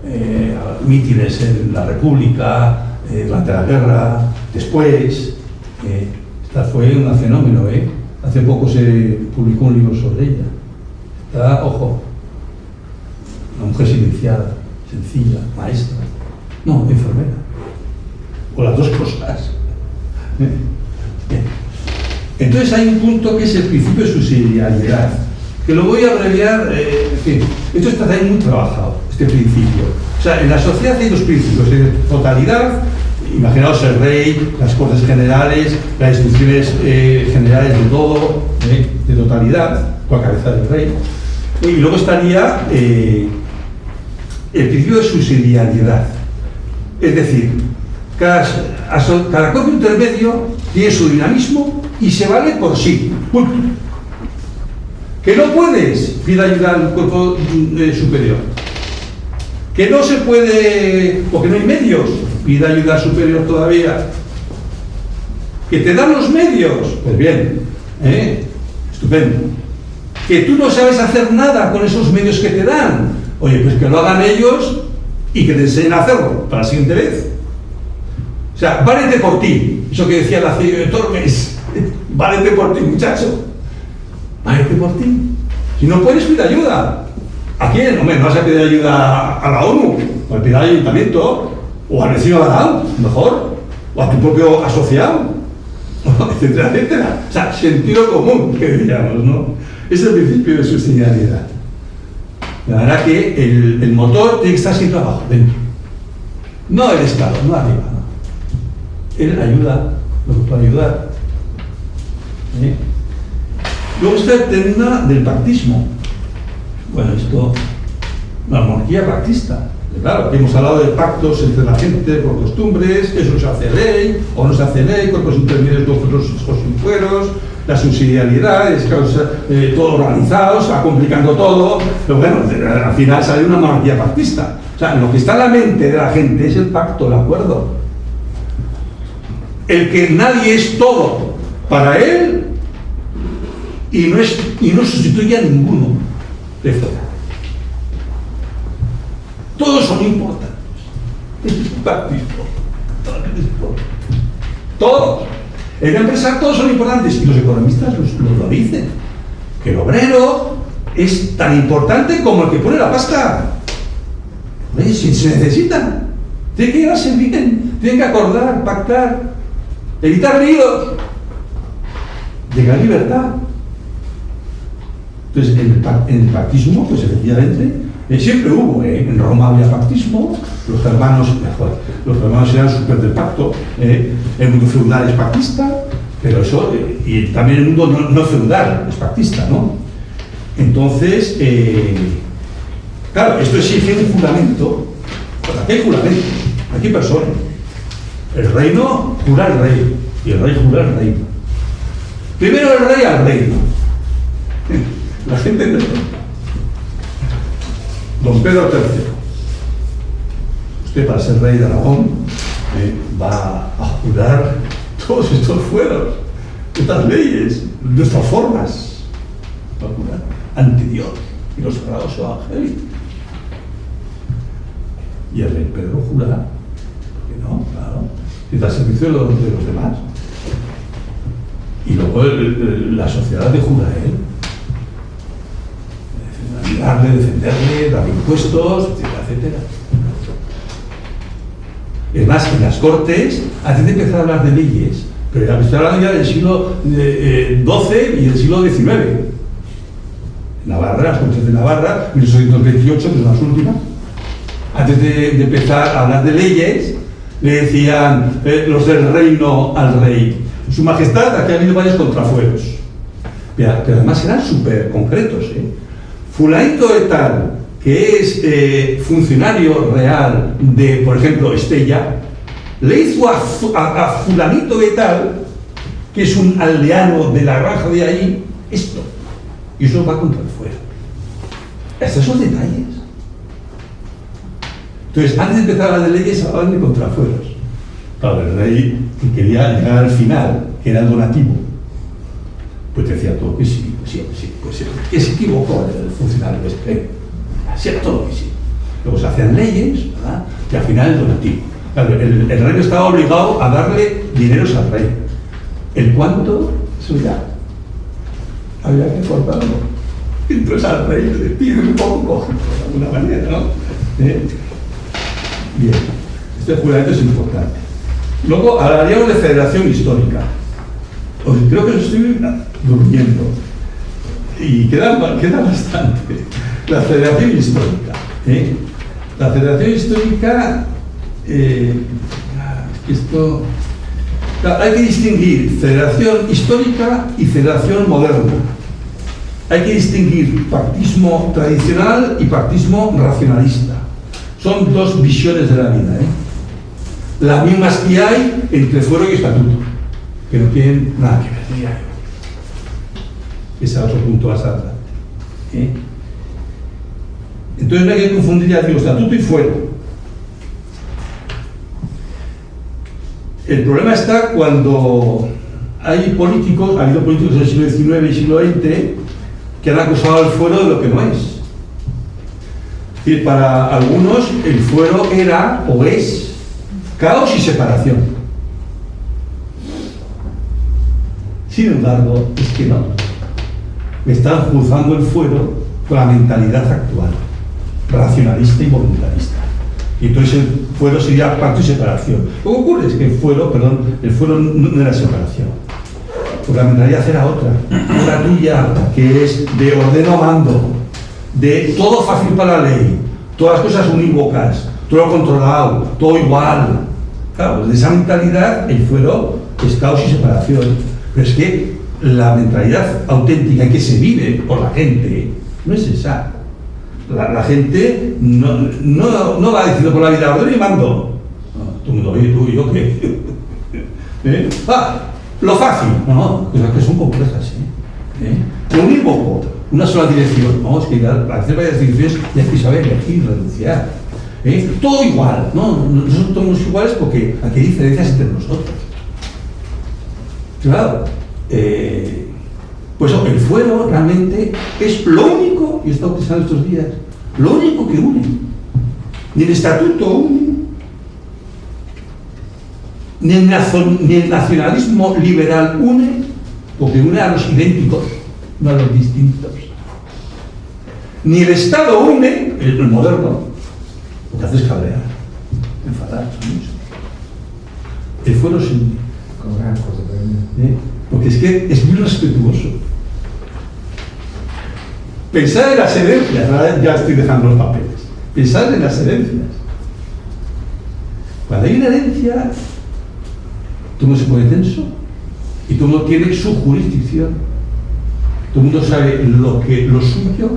a mítines en la República, durante la guerra, después. Esta fue un fenómeno, Hace poco se publicó un libro sobre ella. Ojo, una mujer silenciada, sencilla, maestra, no, enfermera, o las dos cosas. Bien. Entonces hay un punto que es el principio de subsidiariedad, que lo voy a abreviar, esto está también muy trabajado, este principio. O sea, en la sociedad hay dos principios, de totalidad. Imaginaos el rey, las Cortes Generales, las instituciones generales de todo, de totalidad, con la cabeza del rey. Y luego estaría el principio de subsidiariedad. Es decir, cada cuerpo intermedio tiene su dinamismo y se vale por sí. Punto. Que no puedes, pide ayuda al cuerpo superior. Que no se puede, porque no hay medios, pide ayuda superior todavía. Que te dan los medios, pues bien, estupendo. Que tú no sabes hacer nada con esos medios que te dan, oye, pues que lo hagan ellos y que te enseñen a hacerlo para la siguiente vez. O sea, válete por ti, eso que decía la CEO de Tormes, válete por ti, muchacho, válete por ti. Si no puedes, pide ayuda. ¿A quién? Hombre, no vas a pedir ayuda a la ONU, o a pedir al ayuntamiento, o al vecino de al lado, mejor, o a tu propio asociado, etcétera, etcétera. O sea, sentido común, que diríamos, ¿no? Es el principio de subsidiariedad. La verdad que el motor tiene que estar siempre abajo, dentro. No el Estado, no arriba, no. Él ayuda, lo que puede ayudar. Luego está el tema del pactismo. Bueno, esto, la monarquía pactista. Claro, aquí hemos hablado de pactos entre la gente por costumbres, eso se hace ley o no se hace ley, cuerpos intermedios con otros hijos y fueros, la subsidiariedad, es todo organizado, se va complicando todo, pero bueno, al final sale una monarquía pactista. O sea, lo que está en la mente de la gente es el pacto, el acuerdo. El que nadie es todo para él y no sustituye a ninguno de fuera. Todos son importantes. Todos. En la empresa todos son importantes y los economistas lo dicen. Que el obrero es tan importante como el que pone la pasta. Si se necesitan, tienen que llevarse bien, tienen que acordar, pactar, evitar líos, llegar a libertad. Entonces, en el pactismo, pues efectivamente, siempre hubo, en Roma había pactismo, los germanos eran súper del pacto, el mundo feudal es pactista, pero eso, y también el mundo no feudal es pactista, ¿no? Entonces, claro, esto exige un juramento. Pues aquí hay juramento, aquí hay personas. El reino jura al rey y el rey jura al reino. Primero el rey al reino. La gente no. Don Pedro III. Usted, para ser rey de Aragón, va a jurar todos estos fueros, estas leyes, nuestras formas. Va a jurar ante Dios y los sagrados evangelios. Y el rey Pedro jura, que no, claro, está al servicio de los demás. Y luego la sociedad le jura a él. Ayudarle, defenderle, dar impuestos, etcétera, etcétera. Es más, en las cortes, antes de empezar a hablar de leyes, pero ya estoy hablando ya del siglo XII y del siglo XIX. Navarra, las cortes de Navarra, 1828, que son las últimas. Antes de empezar a hablar de leyes, le decían los del reino al rey: Su Majestad, aquí ha habido varios contrafueros. Pero además eran súper concretos. Fulanito de tal, que es funcionario real de, por ejemplo, Estella, le hizo a fulanito de tal, que es un aldeano de la granja de allí, esto. Y eso va contra el fuero. Estos son detalles. Entonces, antes de empezar a hablar de leyes, hablaban de contrafueros. Claro, el rey, que quería llegar al final, que era el donativo, pues decía todo que sí, que se equivocó el funcionario hacía todo que sí. Luego se hacían leyes, ¿verdad? Y al final el donativo. Claro, el rey estaba obligado a darle dineros al rey. ¿El cuánto? Eso ya había que cortarlo. Entonces al rey le pide un poco, de alguna manera, ¿no? Bien, este juramento es importante. Luego hablaríamos de federación histórica. Creo que estoy durmiendo. Y queda bastante. La federación histórica. La federación histórica, esto, hay que distinguir federación histórica y federación moderna. Hay que distinguir pactismo tradicional y pactismo racionalista. Son dos visiones de la vida. Las mismas que hay entre fuero y estatuto, que no tienen nada que ver. Ese es otro punto más adelante. Entonces no hay que confundir, ya digo, estatuto y fuero. El problema está cuando hay políticos, ha habido políticos del siglo XIX y siglo XX que han acusado al fuero de lo que no es. Es decir, para algunos el fuero era o es caos y separación. Sin embargo, es que no. Están juzgando el fuero con la mentalidad actual, racionalista y voluntarista. Y entonces el fuero sería pacto y separación. Lo que ocurre es que el fuero no era separación. Porque la mentalidad era otra tuya, que es de ordeno mando, de todo fácil para la ley, todas las cosas unívocas, todo controlado, todo igual. Claro, de esa mentalidad el fuero es caos y separación. Pero es que la mentalidad auténtica que se vive por la gente no es esa. La gente no va diciendo por la vida, ordeno y mando. No, todo el mundo, oye, tú y yo, ¿qué? Lo fácil, no, cosas que son complejas. Lo unívoco, una sola dirección. No, es que para hacer varias direcciones ya hay que saber elegir, renunciar. Todo igual, ¿no? Nosotros somos iguales porque aquí hay diferencias entre nosotros. Claro, Pues el fuero realmente es lo único, y esto que está en estos días, lo único que une. Ni el estatuto une, ni el nacionalismo liberal une, porque une a los idénticos, no a los distintos. Ni el Estado une, el moderno, lo que hace es cabrear, enfadar. El fuero se une. Porque es que es muy respetuoso. Pensar en las herencias, ahora ya estoy dejando los papeles. Pensar en las herencias. Cuando hay una herencia, todo el mundo se pone tenso y todo el mundo tiene su jurisdicción. Todo el mundo sabe lo suyo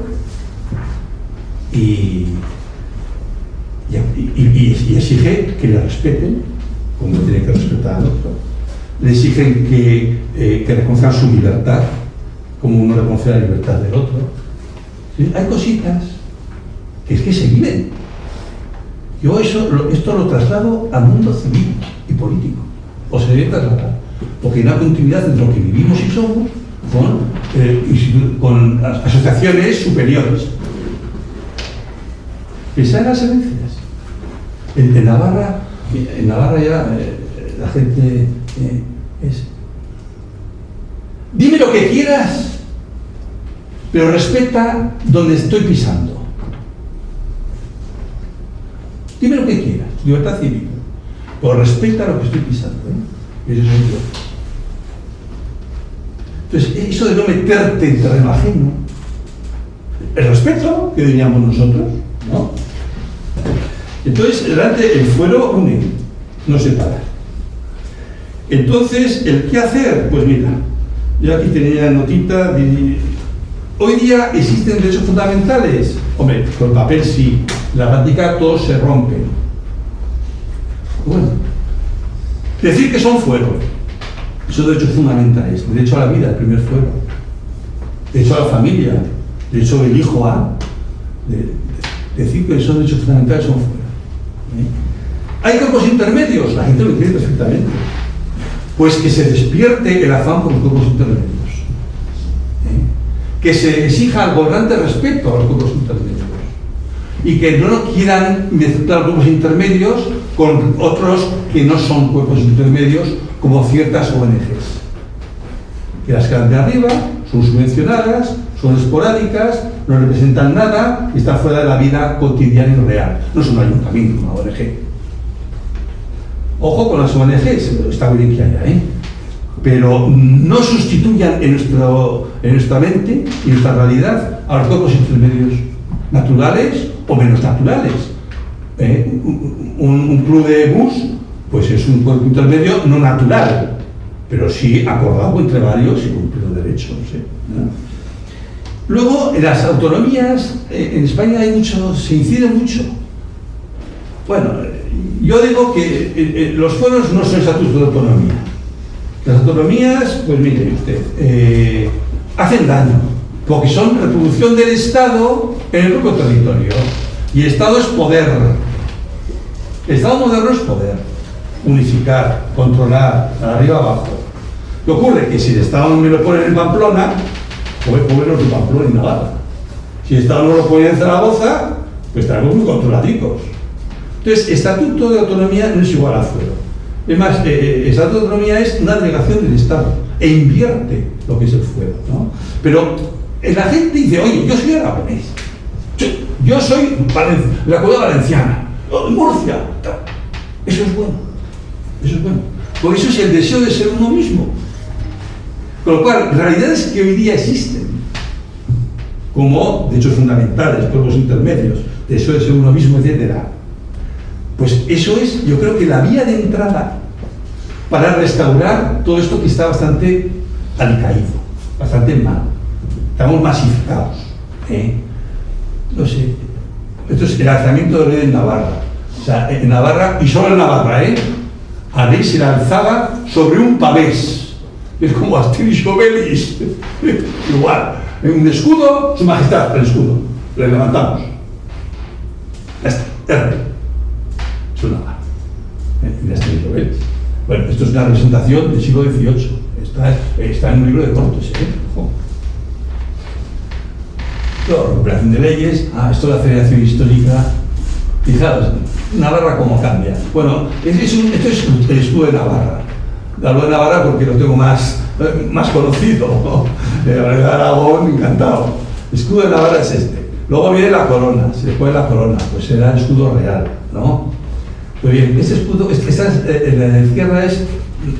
y exige que le respeten, como tiene que respetar al otro. Le exigen que reconozcan su libertad, como uno reconoce la libertad del otro. ¿Sí? Hay cositas que es que se viven. Yo esto lo traslado al mundo civil y político, o se debe trasladar, porque hay una continuidad entre lo que vivimos y somos con asociaciones superiores. Pensar en las herencias. En Navarra ya la gente es: dime lo que quieras, pero respeta donde estoy pisando. Dime lo que quieras, libertad civil, pero respeta lo que estoy pisando. Eso soy yo. Entonces, eso de no meterte en terreno ajeno, el respeto que diríamos nosotros, ¿no? Entonces, el fuero une, no separa. Entonces, ¿el qué hacer? Pues mira, yo aquí tenía notita de... Hoy día existen derechos fundamentales. Hombre, con papel sí, la práctica todos se rompen. Bueno, decir que son fuero, son derechos fundamentales. Derecho a la vida, el primer fuero. Derecho a la familia, derecho del hijo a... decir que esos derechos fundamentales son fuero. Hay cuerpos intermedios, la gente lo entiende perfectamente. Pues que se despierte el afán por los cuerpos intermedios. Que se exija algo grande respeto a los cuerpos intermedios. Y que no quieran mezclar cuerpos intermedios con otros que no son cuerpos intermedios, como ciertas ONGs. Que las que dan de arriba son subvencionadas, son esporádicas, no representan nada y están fuera de la vida cotidiana y real. No son un ayuntamiento, una ONG. Ojo con las ONGs, está bien que haya, pero no sustituyan en nuestra mente y en nuestra realidad a los cuerpos intermedios naturales o menos naturales. Un club de bus, pues es un cuerpo intermedio no natural, pero sí acordado entre varios y cumplido derechos. ¿No? Luego, en las autonomías, en España se incide mucho. Bueno, yo digo que los fueros no son estatutos de autonomía. Las autonomías, pues mire usted, hacen daño, porque son reproducción del Estado en el propio territorio. Y el Estado es poder. El Estado moderno es poder. Unificar, controlar, de arriba abajo. ¿Qué ocurre? Que si el Estado no me lo pone en Pamplona, pues ponerlos en Pamplona y Navarra. Si el Estado no lo pone en Zaragoza, pues estaremos muy controladicos. Entonces, estatuto de autonomía no es igual al fuero. Es más, estatuto de autonomía es una delegación del Estado e invierte lo que es el fuero, ¿no? Pero la gente dice: oye, yo soy aragonés, yo soy la Comunidad Valenciana, Murcia. Eso es bueno, eso es bueno. Porque eso es el deseo de ser uno mismo. Con lo cual, realidades que hoy día existen, como derechos fundamentales, cuerpos intermedios, deseo de ser uno mismo, etcétera. Pues eso es, yo creo que la vía de entrada para restaurar todo esto que está bastante alicaído, bastante mal. Estamos masificados. No sé. Esto es el alzamiento de rey en Navarra. O sea, en Navarra, y solo en Navarra, a rey se la alzaba sobre un pavés. Es como Asterix y Obelix. Igual. En un escudo, su majestad, el escudo. Le levantamos. Ya está, es rey. Es una barra. En Asterix y Obelix. Bueno, esto es una representación del siglo XVIII. Está en un libro de Cortes, Ojo. Claro, recuperación de leyes, esto es la Federación Histórica. Fijaos, Navarra cómo cambia. Bueno, esto es el escudo de Navarra. Hablo de Navarra porque lo tengo más conocido, ¿no? De Aragón, encantado. El escudo de Navarra es este. Luego viene la corona, se le pone la corona, pues será el escudo real, ¿no? Muy bien, este escudo, en la izquierda es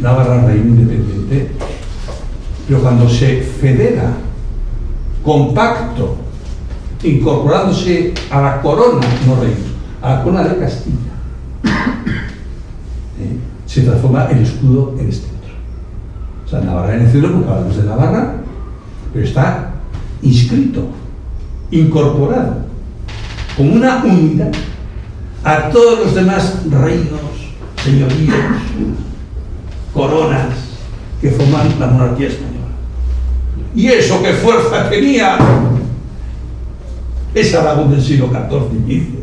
Navarra reino independiente, pero cuando se federa, compacto, incorporándose a la corona, no reino, a la corona de Castilla, se transforma el escudo en este otro. O sea, Navarra en el centro, porque hablamos de Navarra, pero está inscrito, incorporado, como una unidad a todos los demás reinos, señoríos, coronas que forman la monarquía española. Y eso qué fuerza tenía esa Aragón del siglo XIV y XV,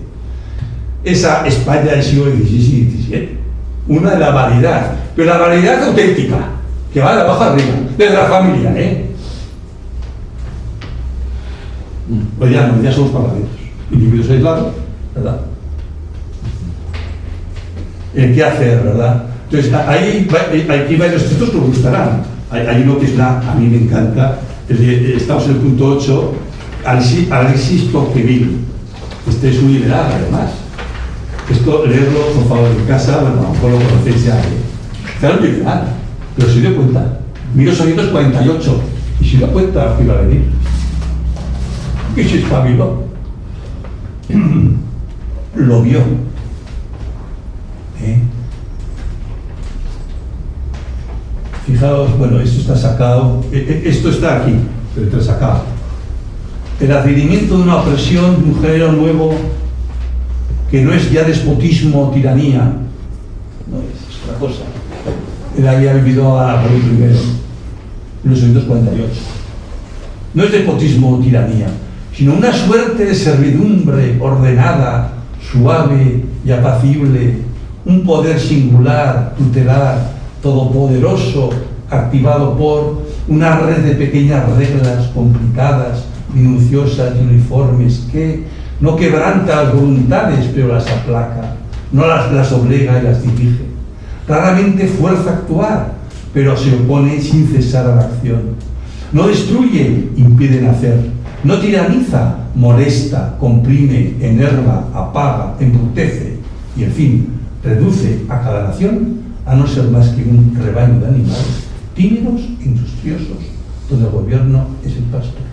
esa España del siglo XVI y XVII, una de la variedad, pero la variedad auténtica, que va de abajo arriba, desde la familia, Pues ya somos parlamentos, individuos aislados, ¿verdad? ¿Qué hacer, verdad? Entonces, aquí varios textos que os gustarán. Hay uno que a mí me encanta, estamos en el punto 8, Alexis Tocqueville. Este es un liberal, además. Esto, leerlo, por favor, en casa, bueno, a lo mejor lo conocéis ya. Era un liberal, pero se dio cuenta. 1848, y se dio cuenta que iba a venir. Y se espabiló. Lo vio. Fijaos, bueno, esto está sacado, esto está aquí, pero está sacado. El advenimiento de una opresión de un género nuevo que no es ya despotismo o tiranía, no es otra cosa. Él había vivido a Napoleón I en 1848. No es despotismo o tiranía, sino una suerte de servidumbre ordenada, suave y apacible, un poder singular, tutelar, todopoderoso, activado por una red de pequeñas reglas complicadas, minuciosas y uniformes que no quebranta las voluntades, pero las aplaca, no las obliga y las dirige. Raramente fuerza a actuar, pero se opone sin cesar a la acción. No destruye, impide nacer. No tiraniza, molesta, comprime, enerva, apaga, embrutece y, en fin, reduce a cada nación a no ser más que un rebaño de animales tímidos, industriosos, donde el gobierno es el pastor.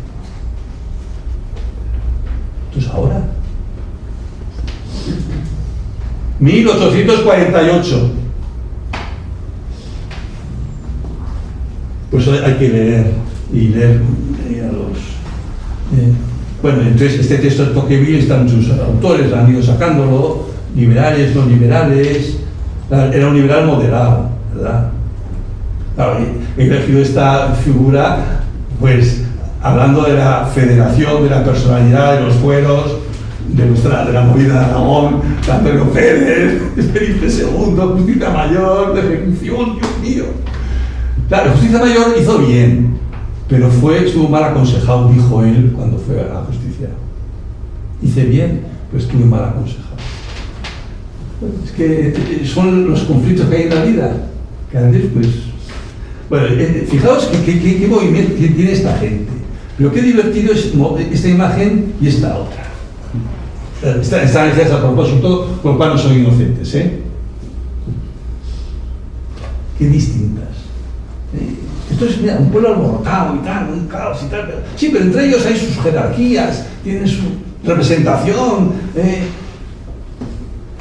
Entonces ahora, 1848, pues hay que leer y leer a los... bueno, entonces este texto de Tocqueville están sus autores, han ido sacándolo, liberales, no liberales. Era un liberal moderado, ¿verdad? Claro, he elegido esta figura, pues, hablando de la federación, de la personalidad, de los fueros, de la movida de Aragón, Antonio Pérez, Felipe II, Justicia Mayor, de ejecución, Dios mío. Claro, Justicia Mayor hizo bien, pero estuvo mal aconsejado, dijo él cuando fue a la justicia. Hice bien, pero estuve mal aconsejado. Es que son los conflictos que hay en la vida, que a veces, pues... Bueno, fijaos qué movimiento tiene esta gente. Pero qué divertido es esta imagen y esta otra. Están hechas a propósito, con lo cual no son inocentes, Qué distintas. Esto es, mira, un pueblo alborotado y tal, un caos y tal. Sí, pero entre ellos hay sus jerarquías, tienen su representación.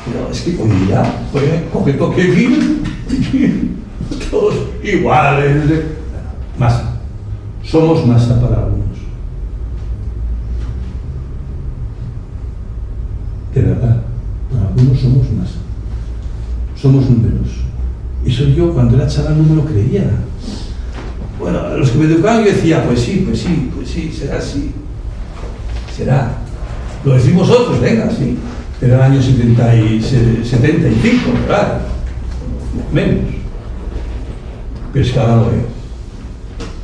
Pero es que hoy día, coge Tocqueville, todos iguales. Masa. Somos masa para algunos. De verdad, para algunos somos masa. Somos números. Eso yo cuando era chaval no me lo creía. Bueno, a los que me educaban yo decía, pues sí, será así. Será. Lo decimos otros, venga, sí. Era el año 75, ¿verdad? Menos. Pero es que ahora lo veo.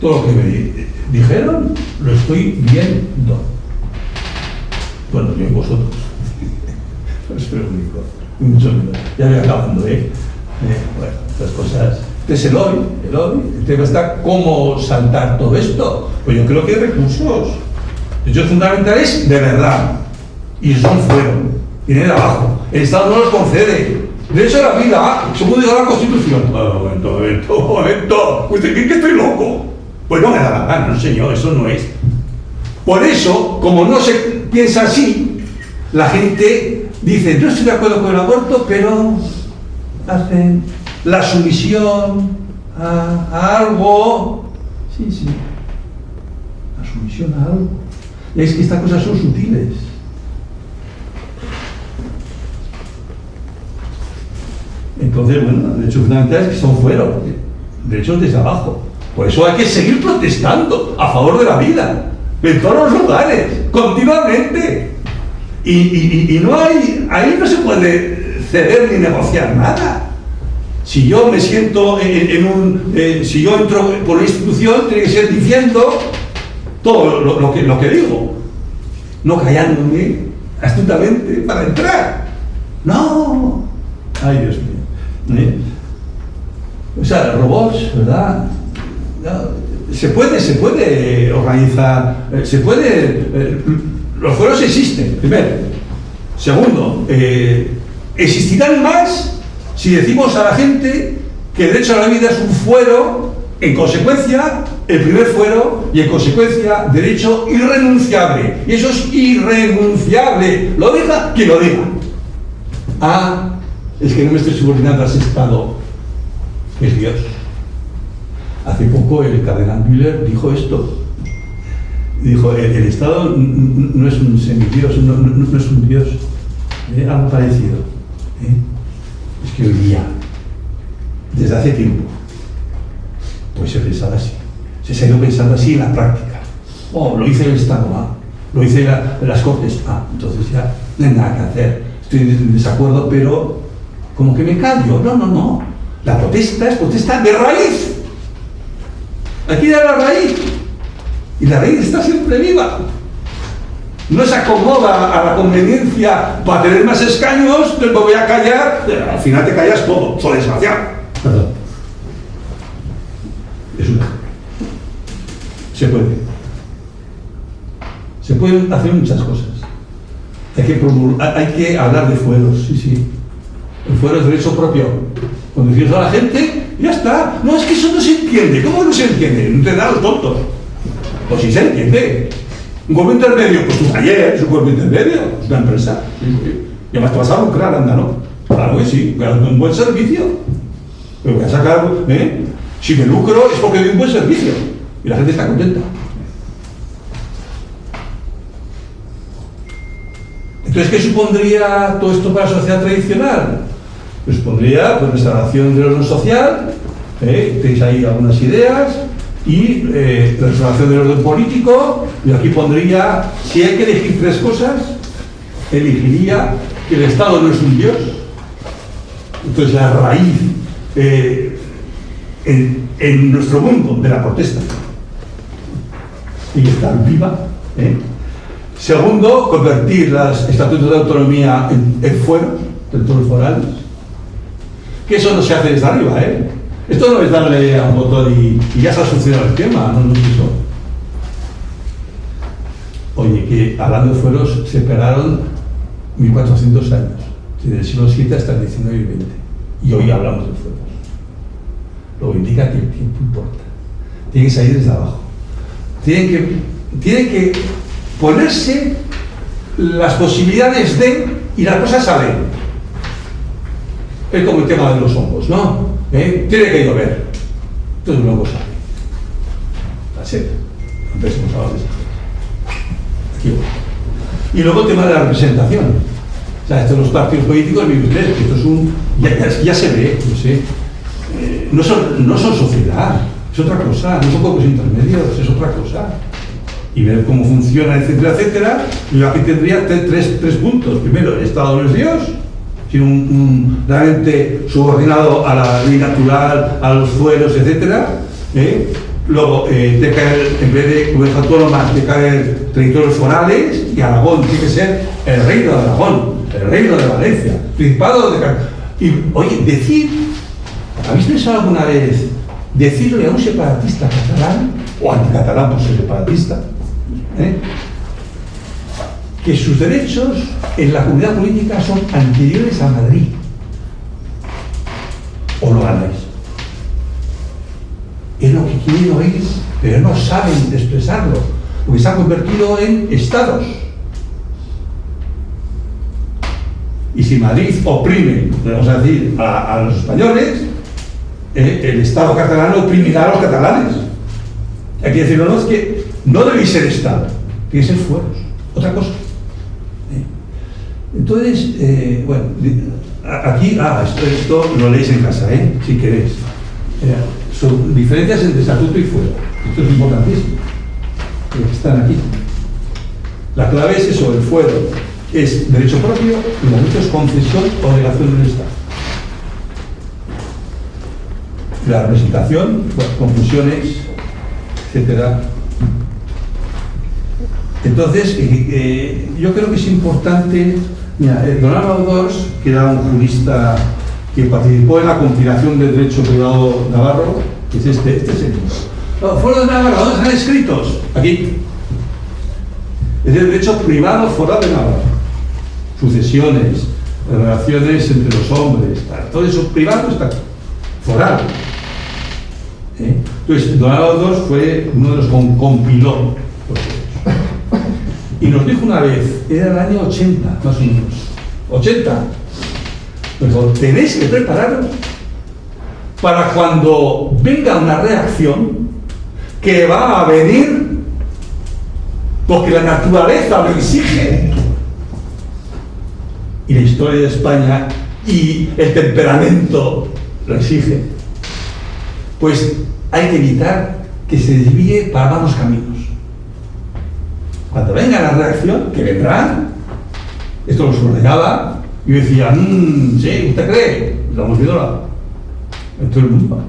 Todo lo que me dijeron lo estoy viendo. Bueno, yo y vosotros. Es lo único. Mucho menos. Ya voy acabando, bueno, estas cosas. Este es el hoy. El tema está cómo saltar todo esto. Pues yo creo que hay recursos. Hechos fundamentales de verdad. Y son fuera. Viene de abajo. El Estado no los concede. Derecho a la vida, según diga la Constitución. Momento. ¿Usted cree que estoy loco? Pues no me da la gana, no señor, eso no es. Por eso, como no se piensa así, la gente dice, no estoy de acuerdo con el aborto, pero hacen la sumisión a algo. Sí. La sumisión a algo. Y es que estas cosas son sutiles. Entonces, bueno, derechos fundamentales que son fuera, derechos desde abajo. Por eso hay que seguir protestando a favor de la vida, en todos los lugares, continuamente. Y no hay, ahí no se puede ceder ni negociar nada. Si yo me siento si yo entro por una institución, tiene que ser diciendo todo lo que digo, no callándome astutamente para entrar. No. Ay, Dios mío. O sea, robots, ¿verdad? Se puede organizar, los fueros existen, primero. Segundo, existirán más si decimos a la gente que el derecho a la vida es un fuero, en consecuencia, el primer fuero, y en consecuencia, derecho irrenunciable. Y eso es irrenunciable. Lo diga quien lo diga. Es que no me estoy subordinando a ese Estado, que es Dios. Hace poco el cardenal Müller dijo esto. Dijo, el Estado no es un semidios, no es un Dios. Algo parecido. Es que hoy día, desde hace tiempo, pues se pensaba así. Se ha ido pensando así en la práctica. Lo dice el Estado A, lo dice las Cortes A. Entonces ya no hay nada que hacer. Estoy en desacuerdo, pero como que me callo. No. La protesta es protesta de raíz. Aquí da la raíz. Y la raíz está siempre viva. No se acomoda a la conveniencia para tener más escaños, me voy a callar. Al final te callas todo, soy desgraciado. Perdón. Es una. Se pueden hacer muchas cosas. Hay que hablar de fueros, sí. El fuero es derecho propio. Cuando dices a la gente, ya está. No, es que eso no se entiende. ¿Cómo no se entiende? No te dan los tontos. Pues sí se entiende. Un cuerpo intermedio, pues tu taller es un cuerpo intermedio, es una empresa. Y además te vas a lucrar, anda, ¿no? Claro que sí, voy a dar un buen servicio. Me voy a sacar, si me lucro es porque doy un buen servicio. Y la gente está contenta. Entonces, ¿qué supondría todo esto para la sociedad tradicional? Pues supondría restauración del orden social, tenéis ahí algunas ideas, y restauración del orden político. Y aquí pondría, si hay que elegir tres cosas, elegiría que el Estado no es un Dios. Entonces la raíz en nuestro mundo de la protesta y estar viva. Segundo, convertir los estatutos de autonomía en fueros, territorios forales. Que eso no se hace desde arriba, Esto no es darle a un botón y ya se ha solucionado el tema, no es eso. Oye, que hablando de fueros se esperaron 1400 años, desde el siglo VII hasta el XIX y XX. Y hoy hablamos de fueros. Lo que indica que el tiempo importa. Tiene que salir desde abajo. Tiene que ponerse las posibilidades de, y las cosas salen. Es como el tema de los hongos, ¿no? Tiene que llover. Entonces luego sale. La sed. Entonces hemos hablado de eso. Aquí voy. Y luego el tema de la representación. O sea, estos los partidos políticos, miren ustedes, que esto es un. Ya se ve, no sé. No son sociedad, es otra cosa, no son cuerpos intermedios, es otra cosa. Y ver cómo funciona, etcétera, etcétera. Yo aquí tendría tres puntos. Primero, el Estado no es Dios, sino realmente subordinado a la ley natural, a los fueros, etcétera. Luego, de caer, en vez de comunidades autónomas, de caer territorios forales, y Aragón tiene que ser el reino de Aragón, el reino de Valencia, Principado de Cataluña. Y, oye, ¿habéis pensado alguna vez decirle a un separatista catalán, o anticatalán por ser separatista, que sus derechos en la comunidad política son anteriores a Madrid? ¿O lo ganáis? Es lo que quieren oír, pero no saben expresarlo, porque se ha convertido en estados. Y si Madrid oprime, vamos a decir, a los españoles, el Estado catalán oprimirá a los catalanes. Hay que decir, no, es que no debéis ser Estado, tiene que ser fueros, otra cosa. Entonces, bueno, aquí, esto lo leéis en casa, si queréis. Son diferencias entre estatuto y fuero. Esto es importantísimo. Están aquí. La clave es eso, el fuero es derecho propio y el derecho es concesión o obligación del Estado. La representación, confusiones, etcétera. Entonces, yo creo que es importante. Mira, don Álvaro Dors, que era un jurista que participó en la compilación del derecho privado navarro, que es este es el Foro de Navarra, ¿dónde están escritos? Aquí. Es el derecho privado foral de Navarra. Sucesiones, relaciones entre los hombres, todo eso privado está aquí. Foral. Entonces, don Álvaro Dors fue uno de los que compiló los derechos. Y nos dijo una vez, era el año 80, más o menos. 80. Pues tenéis que prepararos para cuando venga una reacción que va a venir porque la naturaleza lo exige. Y la historia de España y el temperamento lo exige. Pues hay que evitar que se desvíe para malos caminos. Cuando venga la reacción, que vendrá, esto lo subrayaba, y yo decía, sí, ¿usted cree? Lo hemos visto en todo el mundo.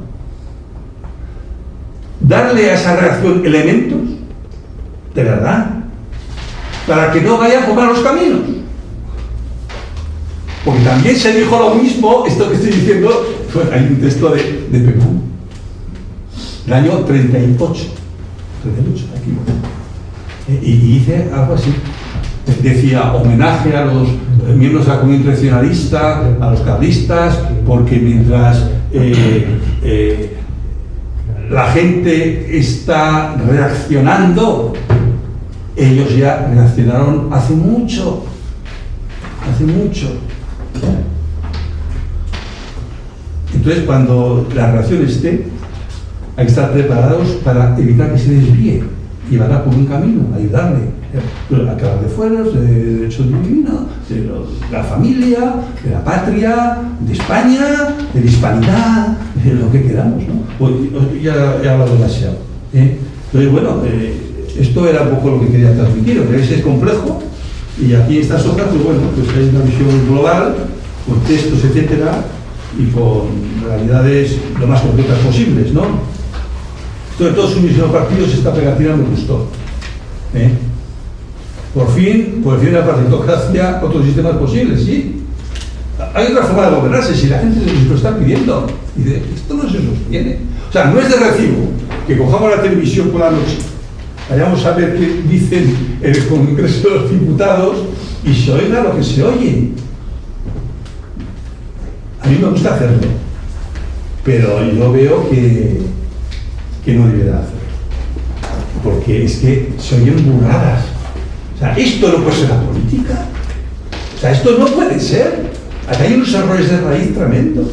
Darle a esa reacción elementos, de verdad, para que no vaya por malos caminos. Porque también se dijo lo mismo, esto que estoy diciendo, hay un texto de Pepú, del año 38, aquí, y dice algo así. Decía, homenaje a los miembros de la comunidad tradicionalista, a los carlistas, porque mientras la gente está reaccionando, ellos ya reaccionaron hace mucho. Entonces, cuando la reacción esté, hay que estar preparados para evitar que se desvíe y vaya por un camino, ayudarle. Acabar de fueros, de derecho divino, de la familia, de la patria, de España, de la hispanidad, de lo que queramos, ¿no? Pues ya he hablado demasiado. Entonces, bueno, esto era un poco lo que quería transmitir. Es complejo, y aquí en estas hojas, pues bueno, pues hay una visión global, con textos, etcétera, y con realidades lo más concretas posibles, ¿no? Sobre todo su misión partidos, esta pegatina me gustó. Por fin de la partitocracia, otros sistemas posibles, ¿sí? Hay otra forma de gobernarse, si la gente se lo está pidiendo. Y dice, esto no se sostiene. O sea, no es de recibo que cojamos la televisión por la noche, vayamos a ver qué dicen en el Congreso de los Diputados y se oiga lo que se oye. A mí me gusta hacerlo, pero yo veo que no debería hacerlo, porque es que se oyen burradas. O sea, esto no puede ser la política. O sea, esto no puede ser. Aquí hay unos errores de raíz tremendos.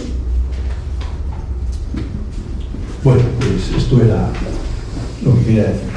Bueno, pues esto era lo que quería decir.